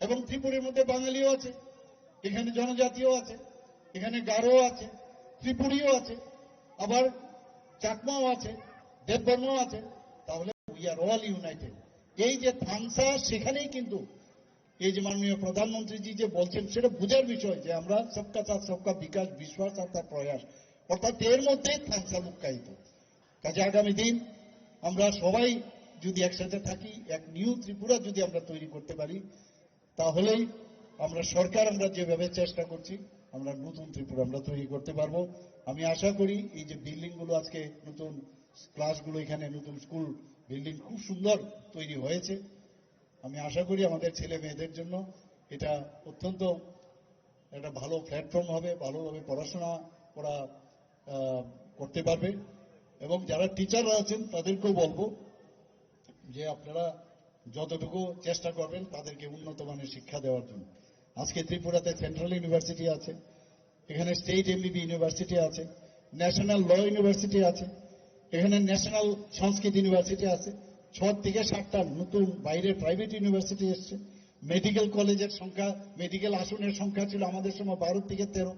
এবং ত্রিপুরের মধ্যে বাঙালিও আছে, এখানে জনজাতিও আছে, এখানে গারোও আছে, ত্রিপুরীও আছে, আবার চাকমাও আছে, দেববর্মাও আছে। তাহলে উই আর অল ইউনাইটেড। এই যে থামসা, সেখানেই কিন্তু এই যে মাননীয় প্রধানমন্ত্রীজি যে বলছেন, সেটা বোঝার বিষয় যে আমরা সবকা সাথ সবকা বিকাশ, বিশ্বাস আর তার প্রয়াস, অর্থাৎ এর মধ্যে থামসা লুক্কায়িত। কাজে আগামী দিন আমরা সবাই যদি একসাথে থাকি, এক নিউ ত্রিপুরা যদি আমরা তৈরি করতে পারি, তাহলেই আমরা সরকার আমরা যেভাবে চেষ্টা করছি, আমরা নতুন ত্রিপুরা আমরা তৈরি করতে পারবো। আমি আশা করি এই যে বিল্ডিং গুলো আজকে নতুন ক্লাসগুলো, এখানে নতুন স্কুল বিল্ডিং খুব সুন্দর তৈরি হয়েছে। আমি আশা করি আমাদের ছেলে মেয়েদের জন্য এটা অত্যন্ত একটা ভালো প্ল্যাটফর্ম হবে, ভালোভাবে পড়াশোনা ওরা করতে পারবে। এবং যারা টিচাররা আছেন তাদেরকেও বলবো যে আপনারা যতটুকু চেষ্টা করবেন তাদেরকে উন্নত মানের শিক্ষা দেওয়ার জন্য। আজকে ত্রিপুরাতে সেন্ট্রাল ইউনিভার্সিটি আছে, এখানে স্টেট এমবিবি ইউনিভার্সিটি আছে, ন্যাশনাল ল ইউনিভার্সিটি আছে, এখানে ন্যাশনাল সংস্কৃত ইউনিভার্সিটি আছে। 6 থেকে 7টা নতুন বাইরে প্রাইভেট ইউনিভার্সিটি এসছে। মেডিকেল কলেজের সংখ্যা, মেডিকেল আসনের সংখ্যা ছিল আমাদের সময় 12 থেকে 13,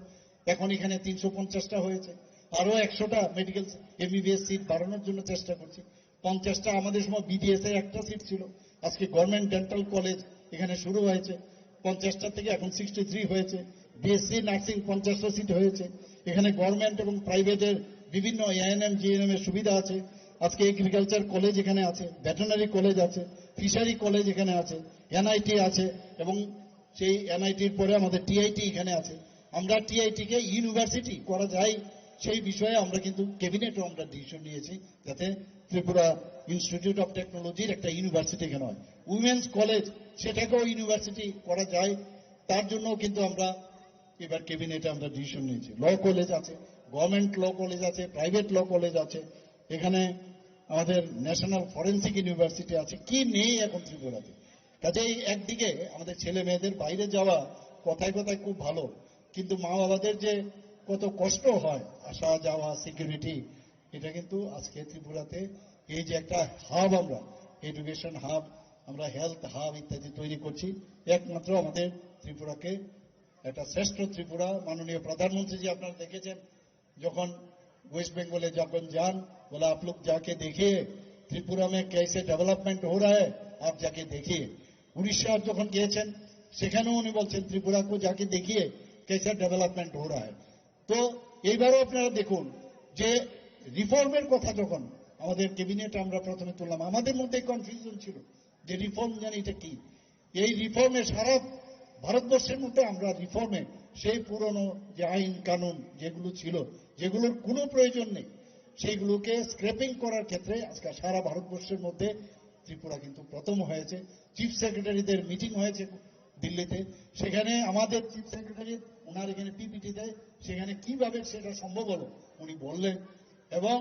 এখন এখানে 350টা হয়েছে। আরো 100টা মেডিকেল এমবিবিএস সিট বাড়ানোর জন্য চেষ্টা করছি। 50টা, আমাদের সময় বিডিএস এর একটা সিট ছিল, আজকে গভর্নমেন্ট ডেন্টাল কলেজ এখানে শুরু হয়েছে, 50টা থেকে এখন 63 হয়েছে। বিএসসি নার্সিং 50টা সিট হয়েছে। এখানে গভর্নমেন্ট এবং প্রাইভেটের বিভিন্ন এএনএম জিএনএম এর সুবিধা আছে। আজকে এগ্রিকালচার কলেজ এখানে আছে, ভেটেরিনারি কলেজ আছে, ফিশারি কলেজ এখানে আছে, এনআইটি আছে, এবং সেই এনআইটির পরে আমাদের টিআইটি এখানে আছে। আমরা টিআইটি কে ইউনিভার্সিটি করা যায় সেই বিষয়ে আমরা কিন্তু ক্যাবিনেটও আমরা ডিসিশন নিয়েছি, যাতে ত্রিপুরা ইনস্টিটিউট অফ টেকনোলজির একটা ইউনিভার্সিটি এখানে হয়। উইমেন্স কলেজ, সেটাকেও ইউনিভার্সিটি করা যায়, তার জন্য কিন্তু আমরা এবার ক্যাবিনেটে আমরা ডিসিশন নিয়েছি। ল কলেজ আছে, গভর্নমেন্ট ল কলেজ আছে, প্রাইভেট ল কলেজ আছে, এখানে আমাদের ন্যাশনাল ফরেন্সিক ইউনিভার্সিটি আছে। কি নেই এখন ত্রিপুরাতে? কাজেই একদিকে আমাদের ছেলে মেয়েদের বাইরে যাওয়া কথায় কথায় খুব ভালো, কিন্তু মা বাবাদের যে কত কষ্ট হয় আসা যাওয়া, সিকিউরিটি, এটা কিন্তু আজকে ত্রিপুরাতে এই যে একটা হাব, আমরা এডুকেশন হাব, আমরা হেলথ হাব ইত্যাদি তৈরি করছি, একমাত্র আমাদের ত্রিপুরাকে একটা শ্রেষ্ঠ ত্রিপুরা। মাননীয় প্রধানমন্ত্রী जी আপনারা দেখেছেন, যখন वेस्ट बंगाल যখন যান, बोला आप लोग जाके देखिए त्रिपुरा में कैसे डेवलपमेंट हो रहा है, आप जाके देखिए। उड़ीसा যখন গিয়েছেন, সেখানেও উনি বলছেন ত্রিপুরা को जाके देखिए कैसा डेवलपमेंट हो रहा है। তো এইবারও আপনারা দেখুন যে রিফর্মের কথা যখন আমাদের ক্যাবিনেট আমরা প্রথমে তুললাম, আমাদের মধ্যে কনফিউশন ছিল যে রিফর্ম জানি এটা কি। এই রিফর্মে সারা ভারতবর্ষের মধ্যে আমরা রিফর্মে সেই পুরনো যে আইন কানুন যেগুলো ছিল, যেগুলোর কোনো প্রয়োজন নেই, সেইগুলোকে স্ক্র্যাপিং করার ক্ষেত্রে আজকে সারা ভারতবর্ষের মধ্যে ত্রিপুরা কিন্তু প্রথম হয়েছে। চিফ সেক্রেটারিদের মিটিং হয়েছে দিল্লিতে, সেখানে আমাদের চিফ সেক্রেটারি ওনার এখানে পিপিটিতে সেখানে কিভাবে সেটা সম্ভব হলো উনি বললেন, এবং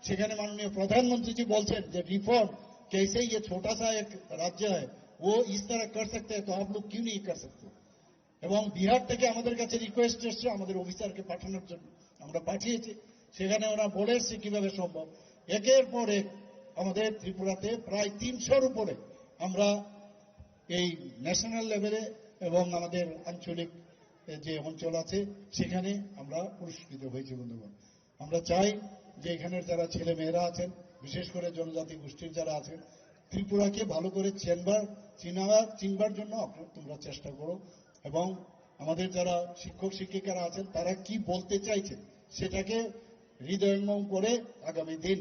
সেখানে माननीय प्रधानमंत्री जी বলছেন যে रिफॉर्म कैसे ये छोटा सा एक राज्य है वो इस तरह कर सकते हैं, तो आप लोग क्यों नहीं कर सकते। এবং বিহার থেকে আমাদের কাছে রিকোয়েস্ট এসছে আমাদের অফিসারকে পাঠানোর জন্য, আমরা পাঠিয়েছি, সেখানে ওরা বলে এসছে কিভাবে সম্ভব। একের পর এক আমাদের ত্রিপুরাতে প্রায় 300-র উপরে আমরা এই ন্যাশনাল লেভেলে এবং আমাদের আঞ্চলিক যে অঞ্চল আছে সেখানে আমরা পুরস্কৃত হয়েছি। বন্ধুগণ, আমরা চাই যে এখানের যারা ছেলে মেয়েরা আছেন, বিশেষ করে জনজাতি গোষ্ঠীর যারা আছেন, ত্রিপুরাকে ভালো করে চিনবার জন্য তোমরা চেষ্টা করো, এবং আমাদের যারা শিক্ষক শিক্ষিকারা আছেন তারা কি বলতে চাইছে সেটাকে হৃদয়ঙ্গম করে আগামী দিন